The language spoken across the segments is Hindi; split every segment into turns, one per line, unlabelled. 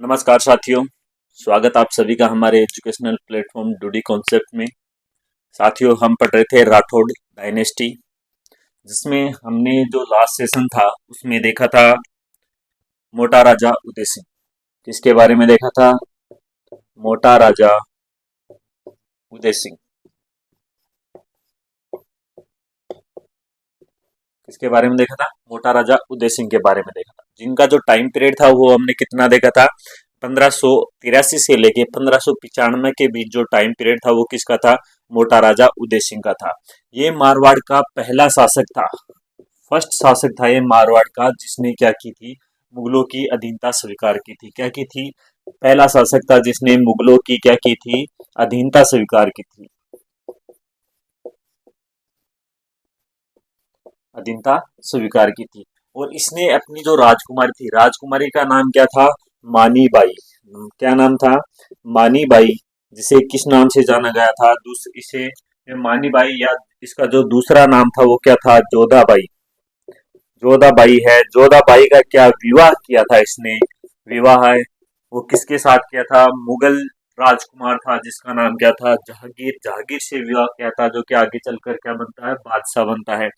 नमस्कार साथियों। स्वागत आप सभी का हमारे एजुकेशनल प्लेटफॉर्म डूडी कॉन्सेप्ट में। साथियों, हम पढ़ रहे थे राठौड़ डायनेस्टी, जिसमें हमने जो लास्ट सेशन था उसमें देखा था मोटा राजा उदय सिंह। किसके बारे में देखा था? मोटा राजा उदय सिंह। किसके बारे में देखा था? मोटा राजा उदय सिंह के बारे में देखा था, जिनका जो टाइम पीरियड था वो हमने कितना देखा था? 1583 से लेके 1595 के बीच जो टाइम पीरियड था वो किसका था? मोटा राजा उदय सिंह का था। ये मारवाड़ का पहला शासक था, फर्स्ट शासक था ये मारवाड़ का, जिसने क्या की थी? मुगलों की अधीनता स्वीकार की थी। क्या की थी? पहला शासक था जिसने मुगलों की क्या की थी? अधीनता स्वीकार की थी। अधीनता स्वीकार की थी। और इसने अपनी जो राजकुमारी थी, राजकुमारी का नाम क्या था? मानी बाई। क्या नाम था? मानी बाई। जिसे किस नाम से जाना गया था? इसे मानी बाई, या इसका जो दूसरा नाम था वो क्या था? जोधाबाई। जोधाबाई है। जोधाबाई का क्या विवाह किया था इसने? विवाह है वो किसके साथ किया था? मुगल राजकुमार था जिसका नाम क्या था? जहांगीर। जहांगीर से विवाह किया था, जो कि आगे चलकर क्या बनता है? बादशाह बनता है।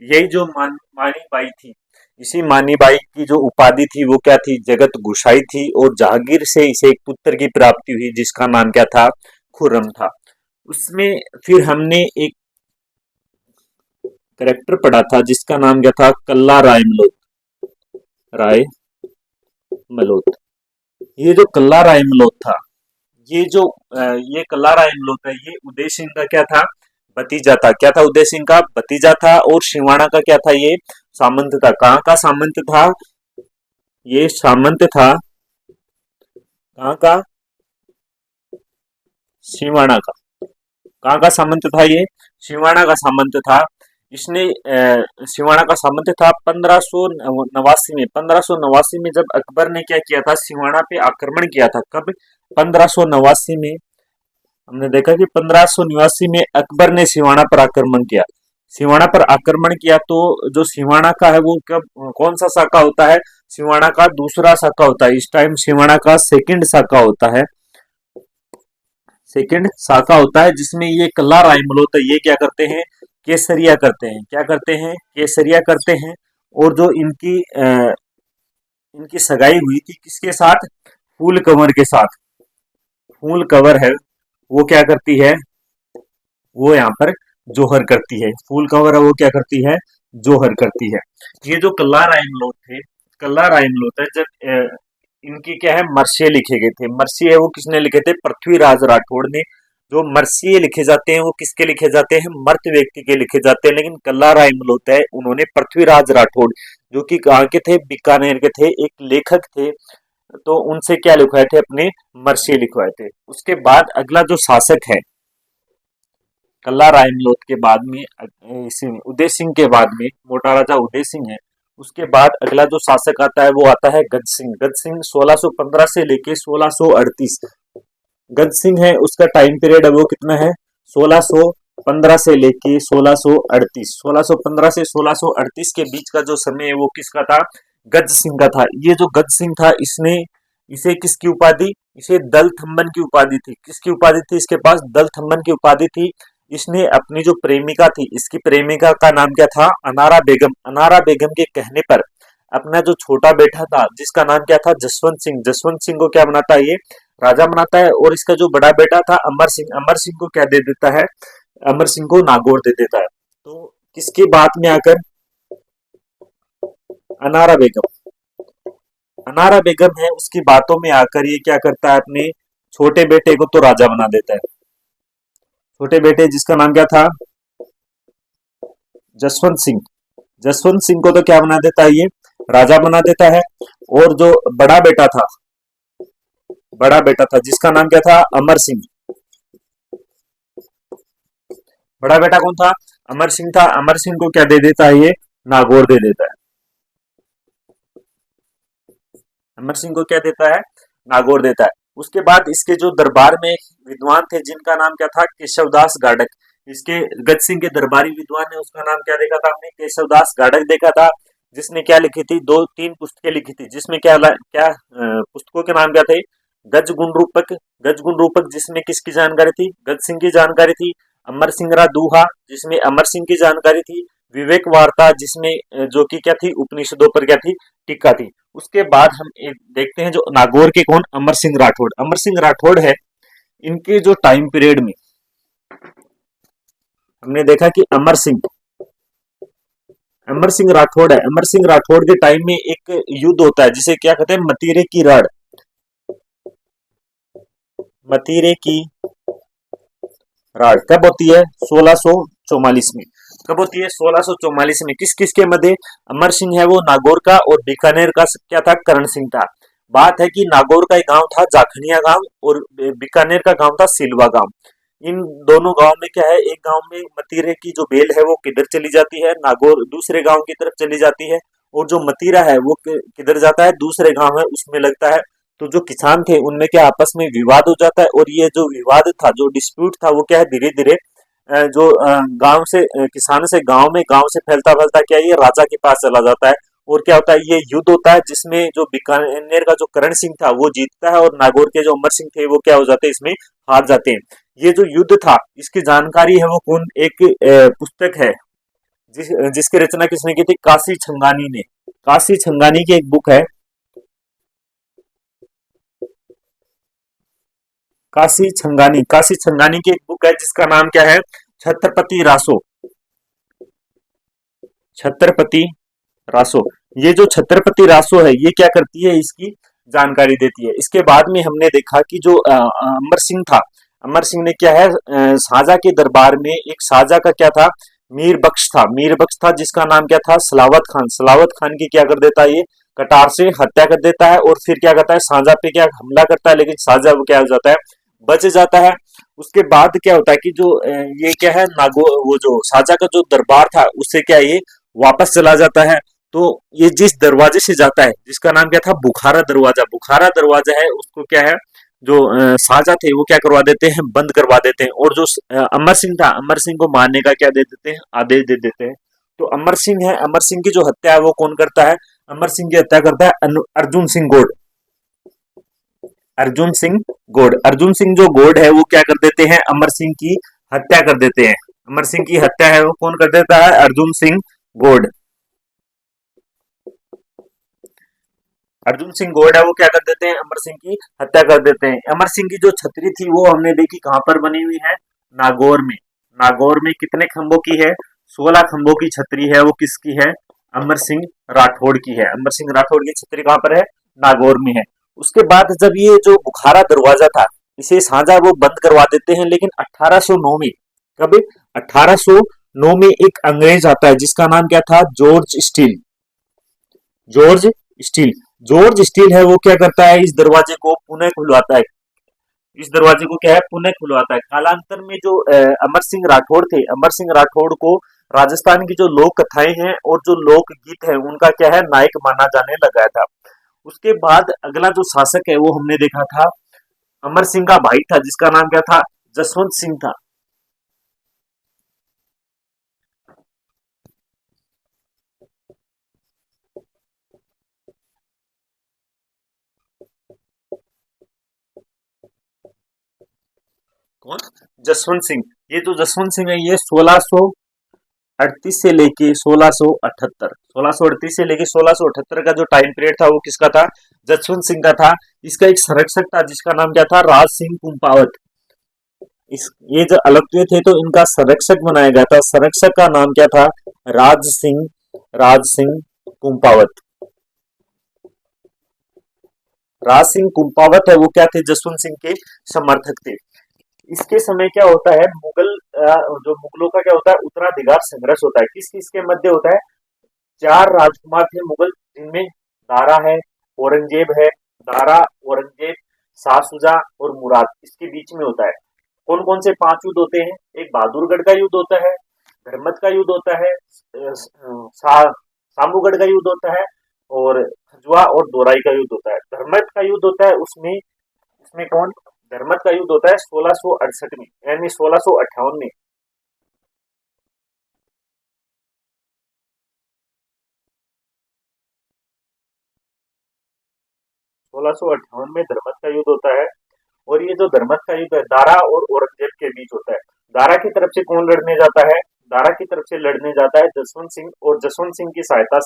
यही जो मानी बाई थी, इसी मानी बाई की जो उपाधि थी वो क्या थी? जगत गुसाई थी। और जहांगीर से इसे एक पुत्र की प्राप्ति हुई जिसका नाम क्या था? खुर्रम था। उसमें फिर हमने एक करेक्टर पढ़ा था जिसका नाम क्या था? कल्ला राय मलोत। ये जो कल्ला राय मलोत था, ये जो ये कल्ला राय मलोत है, ये उदय सिंह का क्या था? भतीजा था। क्या था? उदय सिंह का भतीजा था। और शिवाणा का क्या था? ये सामंत था। कहाँ का सामंत था? ये सामंत था। कहाँ का? शिवाणा का। कहाँ का सामंत था ये? शिवाणा का सामंत था। इसने शिवाणा का सामंत था 1589 में। 1589 में जब अकबर ने क्या किया था? शिवाणा पे आक्रमण किया था। कब? 1589 में। हमने देखा कि 1589 में अकबर ने सिवाना पर आक्रमण किया। सिवाना पर आक्रमण किया तो जो सिवाना का है वो कब कौन सा शाखा होता है? सिवाना का दूसरा शाखा होता है। इस टाइम सिवाना का सेकंड शाखा होता है। सेकंड शाखा होता है जिसमें ये कल्ला रायमल होता है। ये क्या करते हैं? केसरिया करते हैं। क्या करते हैं? केसरिया करते हैं। और जो इनकी सगाई हुई थी किसके साथ? फूल कंवर के साथ। फूल कंवर है वो क्या करती है? वो यहाँ पर जोहर करती है। फूल कंवर है वो क्या करती है? जोहर करती है। ये जो कल्ला रायमलोट थे, कल्ला रायमलोट है, जब इनके क्या है? मरसिए लिखे गए थे। मरसिए है वो किसने लिखे थे? पृथ्वीराज राठौड़ ने। जो मरसिए लिखे जाते हैं वो किसके लिखे जाते हैं? मर्त व्यक्ति के लिखे जाते हैं। लेकिन कल्ला रायमलोट है, उन्होंने पृथ्वीराज राठौड़, जो कि कहाँ के थे? बीकानेर के थे, एक लेखक थे, तो उनसे क्या लिखवाए थे? अपने मरसिए लिखवाए थे। उसके बाद अगला जो शासक है कल्ला रायमलोट के बाद में उदय सिंह के बाद में मोटा राजा उदय सिंह है। उसके बाद अगला जो शासक आता है वो आता है गज सिंह। गज सिंह 1615 से लेके 1638। गज सिंह है, उसका टाइम पीरियड है वो कितना है? 1615 से लेके 1638। 1615 से 1638 के बीच का जो समय है वो किसका था? गज सिंह का था। ये जो गज सिंह था, इसने इसे किसकी उपाधि? इसे दल थम्बन की उपाधि थी। किसकी उपाधि थी इसके पास? दल थम्बन की उपाधि थी। इसने अपनी जो प्रेमिका थी, इसकी प्रेमिका का नाम क्या था? अनारा बेगम। अनारा बेगम के कहने पर अपना जो छोटा बेटा था जिसका नाम क्या था? जसवंत सिंह। जसवंत सिंह को क्या बनाता है? ये राजा बनाता है। और इसका जो बड़ा बेटा था अमर सिंह, अमर सिंह को क्या दे देता है? अमर सिंह को नागौर दे देता है। तो किसकी बात में आकर? अनारा बेगम। अनारा बेगम है, उसकी बातों में आकर ये क्या करता है? अपने छोटे बेटे को तो राजा बना देता है। छोटे बेटे जिसका नाम क्या था? जसवंत सिंह। जसवंत सिंह को तो क्या बना देता है? ये राजा बना देता है। और जो बड़ा बेटा था जिसका नाम क्या था? अमर सिंह। बड़ा बेटा कौन था? अमर सिंह था। अमर सिंह को क्या दे देता है? ये नागौर दे देता है। अमर सिंह को क्या देता है? नागौर देता है। उसके बाद इसके जो दरबार में विद्वान थे जिनका नाम क्या था? केशवदास गाडक। इसके गज सिंह के दरबारी विद्वान है, उसका नाम क्या देखा था हमने? केशवदास गाडक देखा था। जिसने क्या लिखी थी, 2-3 पुस्तकें लिखी थी, जिसमें क्या पुस्तकों के नाम क्या थे? गज गुण रूपक, गज गुण रूपक जिसमें किसकी जानकारी थी? गज सिंह की जानकारी थी। अमर सिंगरा दूहा जिसमें अमर सिंह की जानकारी थी। विवेक वार्ता जिसमें जो कि क्या थी, उपनिषदों पर क्या थी, टीका थी। उसके बाद हम एक देखते हैं जो नागौर के कौन, अमर सिंह राठौड़। अमर सिंह राठौड़ है, इनके जो टाइम पीरियड में हमने देखा कि अमर सिंह राठौड़ है, अमर सिंह राठौड़ के टाइम में एक युद्ध होता है जिसे क्या कहते हैं, मतीरे की रण, मतीरे की रण कब होती है? 1644 में। कब होती है? 1644 में। किस किस के मध्य? अमर सिंह है वो नागौर का, और बीकानेर का क्या था, करण सिंह था। बात है कि नागौर का एक गांव था जाखनिया गांव, और बीकानेर का गांव था सिलवा गांव। इन दोनों गांव में क्या है, एक गांव में मतीरे की जो बेल है वो किधर चली जाती है, नागौर दूसरे गांव की तरफ चली जाती है, और जो मतीरा है वो किधर जाता है, दूसरे गांव है उसमें लगता है। तो जो किसान थे उनमें क्या आपस में विवाद हो जाता है, और ये जो विवाद था, जो डिस्प्यूट था, वो क्या है, धीरे धीरे जो गांव से किसान से गांव से फैलता फैलता क्या ये राजा के पास चला जाता है। और क्या होता है, ये युद्ध होता है जिसमें जो बीकानेर का जो करण सिंह था वो जीतता है, और नागौर के जो अमर सिंह थे वो क्या हो जाते हैं, इसमें हार जाते हैं। ये जो युद्ध था इसकी जानकारी है वो कौन, एक पुस्तक है जिसकी रचना किसने की थी, काशी छंगानी ने। काशी छंगानी की एक बुक है, काशी छंगानी की एक बुक है जिसका नाम क्या है, छत्रपति रासो, छत्रपति रासो। ये जो छत्रपति रासो है ये क्या करती है, इसकी जानकारी देती है। इसके बाद में हमने देखा कि जो अमर सिंह था, अमर सिंह ने क्या है, शाहजहां के दरबार में एक शाहजहां का क्या था, मीर बख्श था जिसका नाम क्या था, सलावत खान। सलावत खान की क्या कर देता है, ये कटार से हत्या कर देता है, और फिर क्या करता है, शाहजहां पे क्या हमला करता है, लेकिन शाहजहां वो क्या हो जाता है, बच जाता है। उसके बाद क्या होता है कि जो ये क्या है, वो जो शाहजहां का जो दरबार था उससे क्या ये वापस चला जाता है। तो ये जिस दरवाजे से जाता है जिसका नाम क्या था, बुखारा दरवाजा, बुखारा दरवाजा है, उसको क्या है, जो शाहजहां थे वो क्या करवा देते हैं, बंद करवा देते हैं, और जो अमर सिंह था, अमर सिंह को मारने का क्या दे देते हैं, आदेश दे देते हैं। तो अमर सिंह है, अमर सिंह की जो हत्या है वो कौन करता है, अमर सिंह की हत्या करता है अर्जुन सिंह गोड। अर्जुन सिंह गोड, अर्जुन सिंह जो गोड है वो क्या कर देते हैं, अमर सिंह की हत्या कर देते हैं। अमर सिंह की हत्या है वो कौन कर देता है, अर्जुन सिंह गोड। अर्जुन सिंह गोड है वो क्या कर देते हैं, अमर सिंह की हत्या कर देते हैं। अमर सिंह की जो छतरी थी वो हमने देखी कहां पर बनी हुई है, नागौर में। नागौर में कितने खंभों की है, 16 खंभों की छतरी है, वो किसकी है, अमर सिंह राठौड़ की है। अमर सिंह राठौड़ की छतरी कहां पर है, नागौर में है। उसके बाद जब ये जो बुखारा दरवाजा था इसे शाहजहां वो बंद करवा देते हैं, लेकिन 1809 में, कब, 1809 में एक अंग्रेज आता है जिसका नाम क्या था, George steel. George steel, George steel है वो क्या करता है, इस दरवाजे को पुनः खुलवाता है। इस दरवाजे को क्या है, पुनः खुलवाता है। कालांतर में जो अमर सिंह राठौड़ थे, अमर सिंह राठौड़ को राजस्थान की जो लोक कथाएं हैं और जो लोक गीत है उनका क्या है, नायक माना जाने लगा था। उसके बाद अगला जो शासक है वो हमने देखा था, अमर सिंह का भाई था जिसका नाम क्या था, जसवंत सिंह था। कौन, जसवंत सिंह। ये जो जसवंत सिंह है ये 1638 से लेके 1678, 1638 से लेके 1678 का जो टाइम पीरियड था वो किसका था, जसवंत सिंह का था। इसका एक संरक्षक था जिसका नाम क्या था, राज सिंह कुंपावत। इस ये जो अलग थे तो इनका संरक्षक बनाया गया था, संरक्षक का नाम क्या था, राज सिंह, राज सिंह कुंपावत। राज सिंह कुंपावत है वो क्या थे, जसवंत सिंह के समर्थक थे। इसके समय क्या होता है, जो मुगलों का क्या होता है, उत्तराधिकार संघर्ष होता है। किस किस के मध्य होता है, 4 राजकुमार थे मुगल जिनमें दारा है, औरंगजेब है, दारा, औरंगजेब, शाह सुजा और मुराद, इसके बीच में होता है। कौन कौन से 5 युद्ध होते हैं, एक बहादुरगढ़ का युद्ध होता है, धर्मत का युद्ध होता है, सामूगढ़ का युद्ध होता है, और खजुआ और दोराई का युद्ध होता है। धर्मत का युद्ध होता है उसमें, उसमें कौन, धर्मत का युद्ध होता है 1668 में, यानी 1658 में। 1658 में धर्मत का युद्ध होता है। और ये जो धर्मत का युद्ध है दारा और औरंगजेब के बीच होता है। दारा की तरफ से कौन लड़ने जाता है? दारा की तरफ से लड़ने जाता है जसवंत सिंह, और जसवंत सिंह की सहायता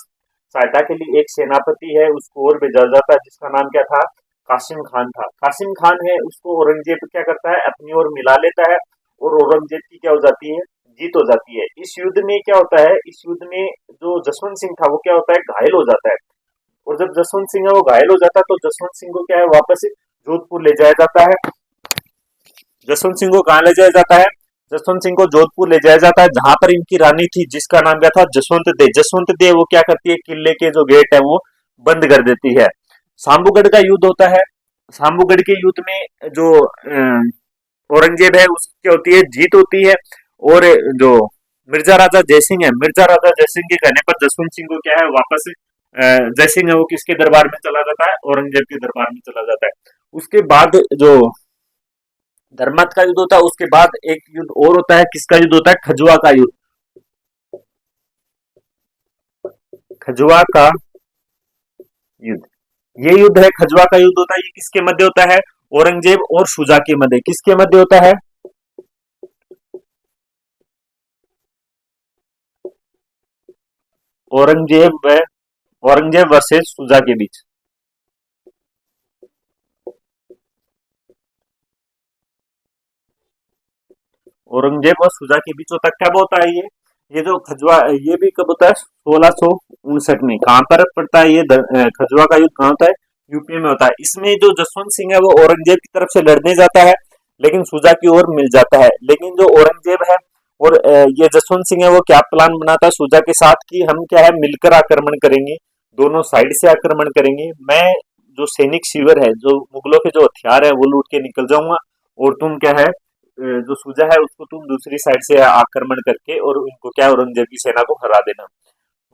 सहायता के लिए एक सेनापति है, उसको और भेजा जाता है जिसका नाम क्या था? कासिम खान था। कासिम खान है, उसको औरंगजेब क्या करता है? अपनी ओर मिला लेता है, और औरंगजेब की क्या हो जाती है? जीत हो जाती है। इस युद्ध में क्या होता है? इस युद्ध में जो जसवंत सिंह था वो क्या होता है? घायल हो जाता है। और जब जसवंत सिंह है वो घायल हो जाता है तो जसवंत सिंह को क्या है? वापस जोधपुर ले जाया जाता है। जसवंत सिंह को कहाँ ले जाया जाता है? जसवंत सिंह को जोधपुर ले जाया जाता है, जहां पर इनकी रानी थी जिसका नाम क्या था? जसवंत दे। जसवंत दे वो क्या करती है? किले के जो गेट है वो बंद कर देती है। सांबूगढ़ का युद्ध होता है। सांबूगढ़ के युद्ध में जो औरंगजेब है उसकी होती है जीत होती है। और जो मिर्जा राजा जयसिंह है, मिर्जा राजा जयसिंह के कहने पर जसवंत सिंह को क्या है? वापस जयसिंह है वो किसके दरबार में चला जाता है? औरंगजेब के दरबार में चला जाता है। उसके बाद जो धर्मत का युद्ध होता है उसके बाद एक युद्ध और होता है। किसका युद्ध होता है? खजुआ का युद्ध। खजुआ का युद्ध, ये युद्ध है खजुआ का युद्ध होता है। ये किसके मध्य होता है? औरंगजेब और शुजा के मध्य। किसके मध्य होता है? औरंगजेब औरंगजेब वर्सेस शुजा के बीच। औरंगजेब और शुजा के बीच होता है। कब होता है ये जो खजुआ, ये भी कब होता है? 1659 में। कहां पर पड़ता है ये खजुआ का युद्ध? कहां होता है? यूपी में होता है। इसमें जो जसवंत सिंह है वो औरंगजेब की तरफ से लड़ने जाता है, लेकिन शुजा की ओर मिल जाता है। लेकिन जो औरंगजेब है और ये जसवंत सिंह है वो क्या प्लान बनाता है शुजा के साथ कि हम क्या है? मिलकर आक्रमण करेंगे, दोनों साइड से आक्रमण करेंगे। मैं जो सैनिक शिविर है, जो मुगलों के जो हथियार है वो लूट के निकल जाऊंगा, और तुम क्या है? जो सूजा है उसको तुम दूसरी साइड से आक्रमण करके और उनको क्या? औरंगजेब की सेना को हरा देना।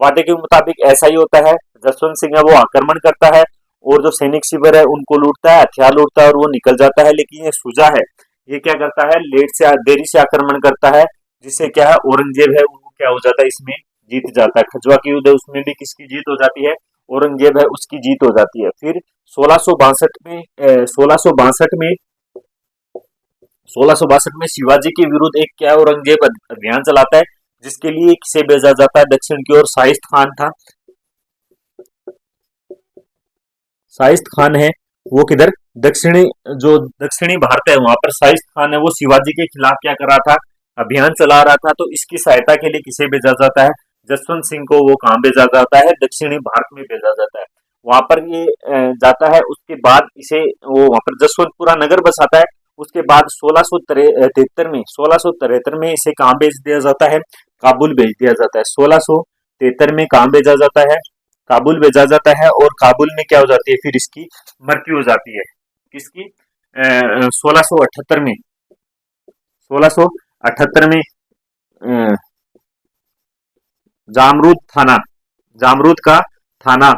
वादे के मुताबिक ऐसा ही होता है। जसवंत सिंह है वो आक्रमण करता है, और जो सैनिक शिविर है उनको लूटता है, हथियार लूटता है और वो निकल जाता है। लेकिन ये सूजा है, ये क्या करता है? लेट से देरी से आक्रमण करता है, जिससे क्या है? औरंगजेब है उनको क्या हो जाता है? इसमें जीत जाता है। खजुआ की युद्ध है उसमें भी किसकी जीत हो जाती है? औरंगजेब है उसकी जीत हो जाती है। फिर 1662 में शिवाजी के विरुद्ध एक क्या? औरंगजेब अभियान चलाता है, जिसके लिए किसे भेजा जाता है? दक्षिण की ओर शाइस्त खान था। शाइस्त खान है वो किधर? दक्षिणी, जो दक्षिणी भारत है वहां पर शाइस्त खान है वो शिवाजी के खिलाफ क्या कर रहा था? अभियान चला रहा था। तो इसकी सहायता के लिए किसे भेजा जाता है? जसवंत सिंह को वो कहाँ भेजा जाता है? दक्षिणी भारत में भेजा जाता है। वहां पर ये जाता है। उसके बाद इसे वो वहां पर जसवंतपुरा नगर बसाता है। उसके बाद 1673 में इसे कहाँ भेज दिया जाता है? काबुल भेज दिया जाता है। 1673 में कहाँ भेजा जाता है? काबुल भेजा जाता है। और काबुल में क्या हो जाती है? फिर इसकी मृत्यु हो जाती है। किसकी? 1678 में। 1678 में जामरूद थाना, जामरूद का थाना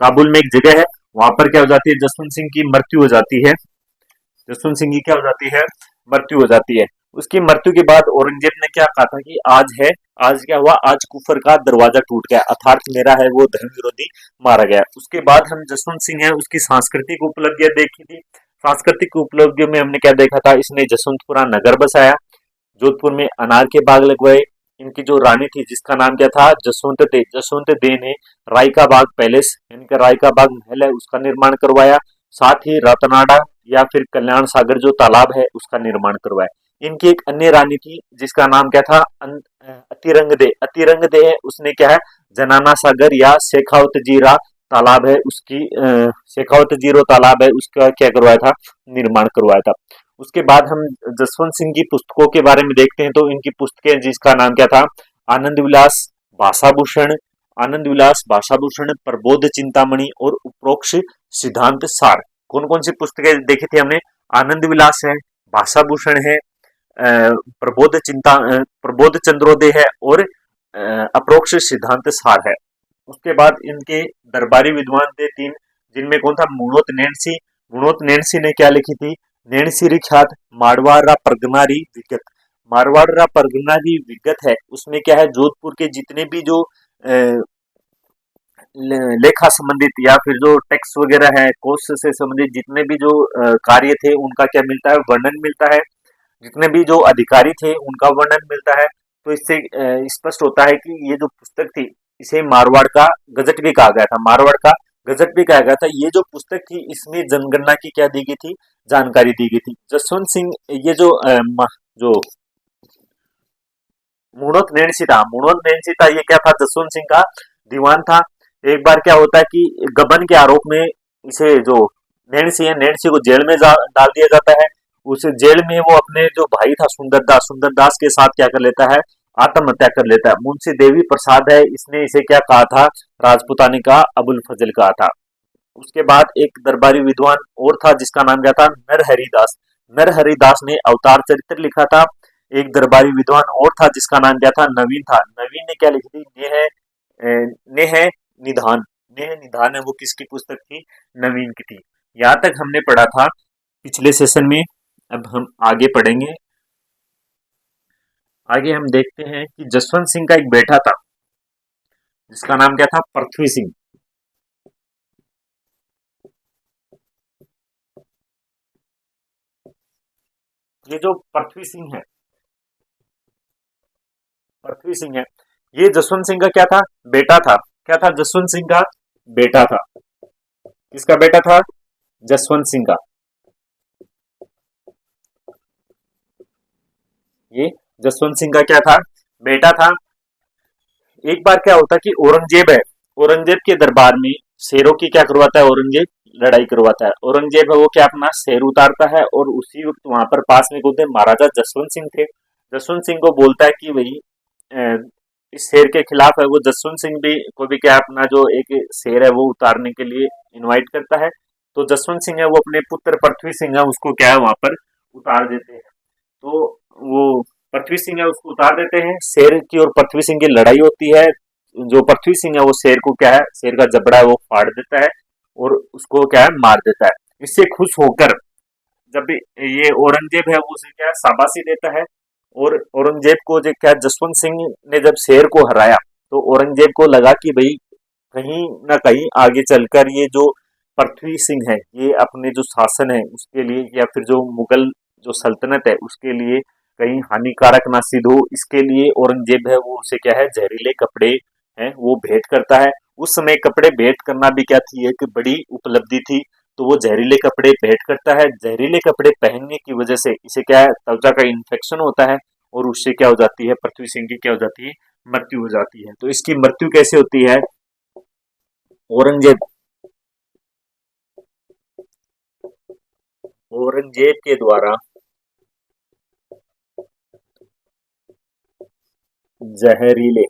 काबुल में एक जगह है, वहां पर क्या हो जाती है? जसवंत सिंह की मृत्यु हो जाती है। जसवंत सिंह की क्या हो जाती है? मृत्यु हो जाती है। उसकी मृत्यु के बाद औरंगजेब ने क्या कहा था कि आज है, आज क्या हुआ? आज कुफर का दरवाजा टूट गया, अर्थात मेरा है वो धर्म विरोधी मारा गया। उसके बाद हम जसवंत सिंह है उसकी सांस्कृतिक उपलब्धियां देखी थी। सांस्कृतिक उपलब्धियों में हमने क्या देखा था? इसने जसवंतपुरा नगर बसाया, जोधपुर में अनार के बाग लगवाए। इनकी जो रानी थी जिसका नाम क्या था? जसवंत दे। जसवंत दे ने राय का बाग पैलेस, यानी कि राय का बाग महल है उसका निर्माण करवाया। साथ ही रतनाडा या फिर कल्याण सागर जो तालाब है उसका निर्माण करवाया। इनकी एक अन्य रानी थी जिसका नाम क्या था? अतिरंग दे। अतिरंग दे है उसने क्या है? जनाना सागर या शेखावत जीरा तालाब है उसकी शेखावत जीरो तालाब है उसका क्या करवाया था? निर्माण करवाया था। उसके बाद हम जसवंत सिंह की पुस्तकों के बारे में देखते हैं तो इनकी पुस्तकें जिसका नाम क्या था? आनंद विलास, भाषाभूषण, आनंद विलास, भाषाभूषण, प्रबोध चिंतामणि और उपरोक्त सिद्धांत सार। कौन कौन सी पुस्तकें देखी थी हमने? आनंद विलास है, भाषाभूषण है, प्रबोध चंद्रोदय है, और अप्रोक्ष सिद्धांत सार है। उसके बाद इनके दरबारी विद्वान थे तीन, जिनमें कौन था? मुणोत नैणसी। मुणोत नैणसी ने क्या लिखी थी? नैणसी ख्यात मारवाड़ा परगनारी विगत। मारवाड़ा परगनारी विगत है उसमें क्या है? जोधपुर के जितने भी जो लेखा संबंधित या फिर जो टैक्स वगैरह है, कोस्ट से संबंधित जितने भी जो कार्य थे उनका क्या मिलता है, वर्णन मिलता है। जितने भी जो अधिकारी थे उनका वर्णन मिलता है। तो इससे स्पष्ट होता है कि ये जो पुस्तक थी इसे मारवाड़ का गजट भी कहा गया था, मारवाड़ का गजट भी कहा गया था। ये जो पुस्तक थी इसमें जनगणना की क्या दी गई थी, जानकारी दी गई थी। जसवंत सिंह, ये जो जो मुणोत नैणसी था, मुणोत नैणसी था, ये क्या था, जसवंत सिंह का दीवान था। एक बार क्या होता है कि गबन के आरोप में इसे जो नैणसी है, नैणसी को जेल में डाल दिया जाता है। उस जेल में वो अपने जो भाई था सुंदरदास, सुंदरदास के साथ क्या कर लेता है, आत्महत्या कर लेता है। मुंशी देवी प्रसाद है, इसने इसे क्या कहा था, राजपुतानी का अबुल फजल कहा था। उसके बाद एक दरबारी विद्वान और था जिसका नाम क्या था, नरहरिदास। नरहरिदास ने अवतार चरित्र लिखा था। एक दरबारी विद्वान और था जिसका नाम क्या था, नवीन था। नवीन ने क्या लिखी थी, नेह निधान। नेह निधान है वो किसकी पुस्तक थी, नवीन की थी। यहाँ तक हमने पढ़ा था पिछले सेशन में। अब हम आगे पढ़ेंगे। आगे हम देखते हैं कि जसवंत सिंह का एक बेटा था जिसका नाम क्या था, पृथ्वी सिंह। ये जो पृथ्वी सिंह है, पृथ्वी सिंह है, ये जसवंत सिंह का क्या था, बेटा था। क्या था, जसवंत सिंह का बेटा था। किसका बेटा था, जसवंत सिंह का। ये जसवंत सिंह का क्या था, बेटा था। एक बार क्या होता कि औरंगजेब है, औरंगजेब के दरबार में शेरों की क्या करवाता है, औरंगजेब लड़ाई करवाता है। औरंगजेब है वो क्या अपना शेर उतारता है और उसी वक्त वहां पर पास में कौन थे, महाराजा जसवंत सिंह थे। जसवंत सिंह को बोलता है कि भाई इस शेर के खिलाफ है। वो जसवंत सिंह भी को भी क्या अपना जो एक शेर है वो उतारने के लिए इनवाइट करता है। तो जसवंत सिंह है वो अपने पुत्र पृथ्वी सिंह है उसको क्या है वहां पर उतार देते हैं। तो वो पृथ्वी सिंह है उसको उतार देते हैं। शेर की और पृथ्वी सिंह की लड़ाई होती है। जो पृथ्वी सिंह है वो शेर को क्या है, शेर का जबड़ा है वो फाड़ देता है और उसको क्या है, मार देता है। इससे खुश होकर जब ये औरंगजेब है वो उसे क्या है, शाबाशी देता है। और औरंगजेब को जो क्या, जसवंत सिंह ने जब शेर को हराया तो औरंगजेब को लगा कि भाई कहीं ना कहीं आगे चलकर ये जो पृथ्वी सिंह है ये अपने जो शासन है उसके लिए या फिर जो मुगल जो सल्तनत है उसके लिए कहीं हानिकारक ना सिद्ध हो। इसके लिए औरंगजेब है वो उसे क्या है, जहरीले कपड़े हैं वो भेंट करता है। उस समय कपड़े भेंट करना भी क्या थी, एक बड़ी उपलब्धि थी। तो वो जहरीले कपड़े भेंट करता है। जहरीले कपड़े पहनने की वजह से इसे क्या है, त्वचा का इन्फेक्शन होता है और उससे क्या हो जाती है, पृथ्वी सिंह की क्या हो जाती है, मृत्यु हो जाती है। तो इसकी मृत्यु कैसे होती है, औरंगजेब औरंगजेब के द्वारा जहरीले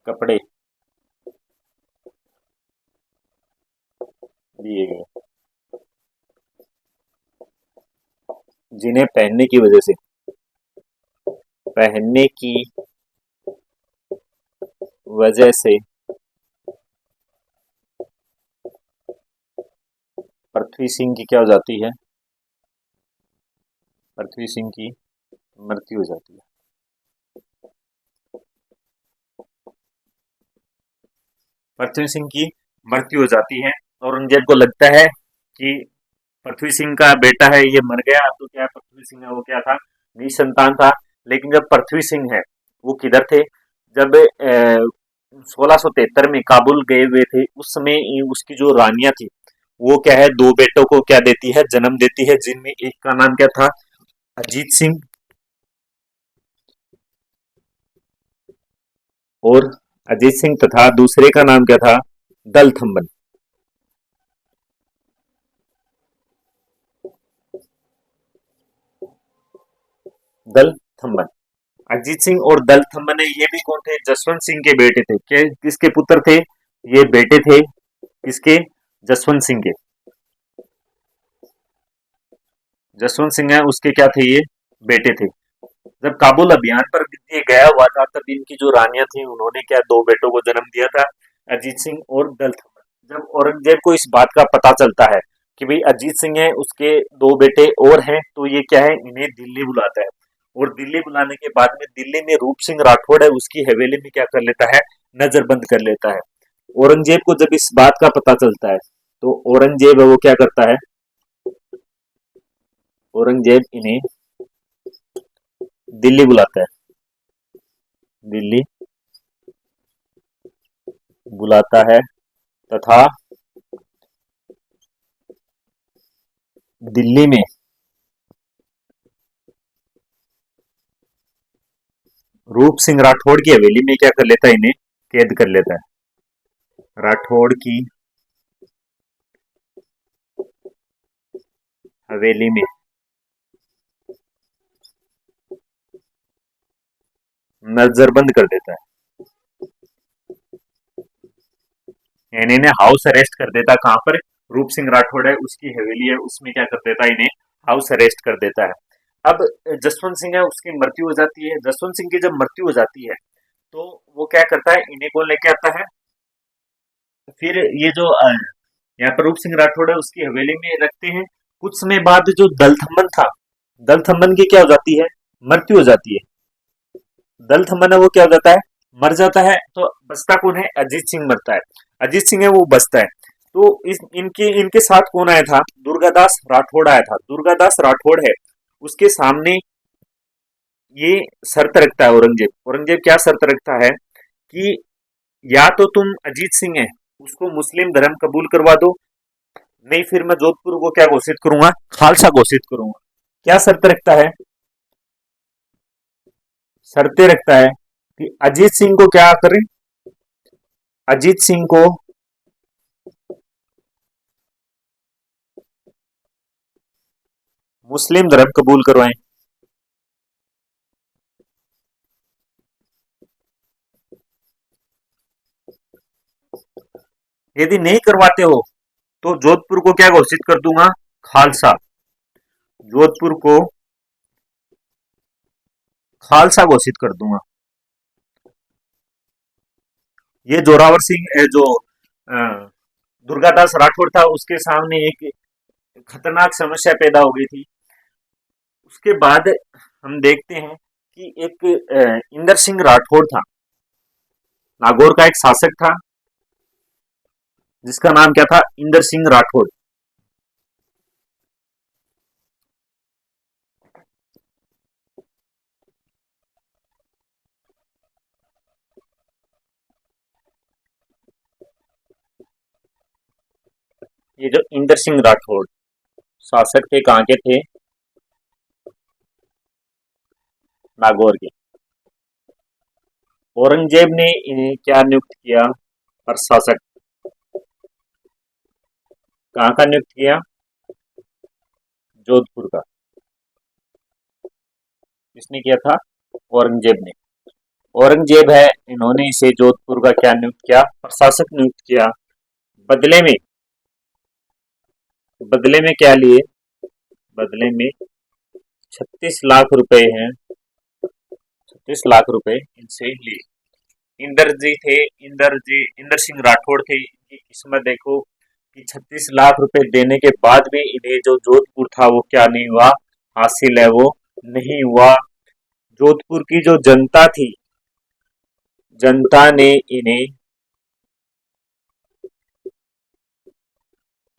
कपड़े दिए गए, जिन्हें पहनने की वजह से पृथ्वी सिंह की क्या हो जाती है, पृथ्वी सिंह की मृत्यु हो जाती है। पृथ्वी सिंह की मृत्यु हो जाती है। औरंगजेब को लगता है कि पृथ्वी सिंह का बेटा है ये मर गया, तो क्या पृथ्वी सिंह है वो क्या था, निसंतान था। लेकिन जब पृथ्वी सिंह है वो किधर थे, जब 1673 में काबुल गए हुए थे उस समय उसकी जो रानियां थी वो क्या है, दो बेटों को क्या देती है, जन्म देती है। जिनमें एक का नाम क्या था, अजीत सिंह, और अजीत सिंह तथा दूसरे का नाम क्या था, दल थम्बन। दल थम्बन, अजीत सिंह और दल थम्बन है ये भी कौन थे, जसवंत सिंह के बेटे थे। क्या किसके पुत्र थे, ये बेटे थे किसके, जसवंत सिंह के। जसवंत सिंह है उसके क्या थे, ये बेटे थे। जब काबुल अभियान पर ये गया हुआ था तब इनकी जो रानियां थी उन्होंने क्या दो बेटों को जन्म दिया था, अजीत सिंह और दल थम्बन। जब औरंगजेब को इस बात का पता चलता है कि भाई अजीत सिंह है उसके दो बेटे और हैं तो ये क्या है, इन्हें दिल्ली बुलाता है। और दिल्ली बुलाने के बाद में दिल्ली में रूप सिंह राठौड़ है उसकी हवेली में क्या कर लेता है, नजरबंद कर लेता है। औरंगजेब को जब इस बात का पता चलता है तो औरंगजेब है वो क्या करता है, औरंगजेब इन्हें दिल्ली बुलाता है, दिल्ली बुलाता है तथा दिल्ली में रूप सिंह राठौड़ की हवेली में क्या कर लेता है, इन्हें कैद कर लेता है। राठौड़ की हवेली में नजरबंद कर देता है, यानी इन्हें हाउस अरेस्ट कर देता है। कहां पर, रूप सिंह राठौड़ है उसकी हवेली है उसमें क्या कर देता है, इन्हें हाउस अरेस्ट कर देता है। अब जसवंत सिंह है उसकी मृत्यु हो जाती है। जसवंत सिंह की जब मृत्यु हो जाती है तो वो क्या करता है, इन्हें कौन लेके आता है, फिर ये जो यहाँ पर रूप सिंह राठौड़ है उसकी हवेली में रखते हैं। कुछ समय बाद जो दलथम्बन था, दलथम्बन की क्या हो जाती है, मृत्यु हो जाती है। दलथम्बन है वो क्या हो जाता है, मर जाता है। तो बचता कौन है, अजीत सिंह मरता है, अजीत सिंह है वो बचता है। तो इस इनके इनके साथ कौन आया था, दुर्गादास राठौड़ आया था। दुर्गादास राठौड़ है उसके सामने ये शर्त रखता है औरंगजेब। औरंगजेब क्या शर्त रखता है कि या तो तुम अजीत सिंह है उसको मुस्लिम धर्म कबूल करवा दो, नहीं फिर मैं जोधपुर को क्या घोषित करूंगा, खालसा घोषित करूंगा। क्या शर्त रखता है, शर्तें रखता है कि अजीत सिंह को क्या करें, अजीत सिंह को मुस्लिम धर्म कबूल करवाएं। यदि नहीं करवाते हो तो जोधपुर को क्या घोषित कर दूंगा, खालसा, जोधपुर को खालसा घोषित कर दूंगा। ये जोरावर सिंह जो अ, दुर्गादास राठौड़ था उसके सामने एक खतरनाक समस्या पैदा हो गई थी। उसके बाद हम देखते हैं कि एक इंदर सिंह राठौड़ था, नागौर का एक शासक था जिसका नाम क्या था, इंदर सिंह राठौड़। ये जो इंदर सिंह राठौड़ शासक थे, कहाँ के थे, नागौर के। औरंगजेब ने इन्हें क्या नियुक्त किया, प्रशासक, कहाँ का नियुक्त किया, जोधपुर का। किसने किया था, औरंगजेब ने। औरंगजेब है इन्होंने इसे जोधपुर का क्या नियुक्त किया, प्रशासक नियुक्त किया। बदले में, बदले में क्या लिए, बदले में 36 लाख रुपए हैं, 36 लाख रुपए इनसे लिए। इंदर जी थे, इंदर सिंह राठौड़ थे, इनकी किस्मत देखो कि 36 लाख रुपए देने के बाद भी इन्हें जो जोधपुर था वो क्या नहीं हुआ, हासिल है वो नहीं हुआ। जोधपुर की जो जनता थी, जनता ने इन्हें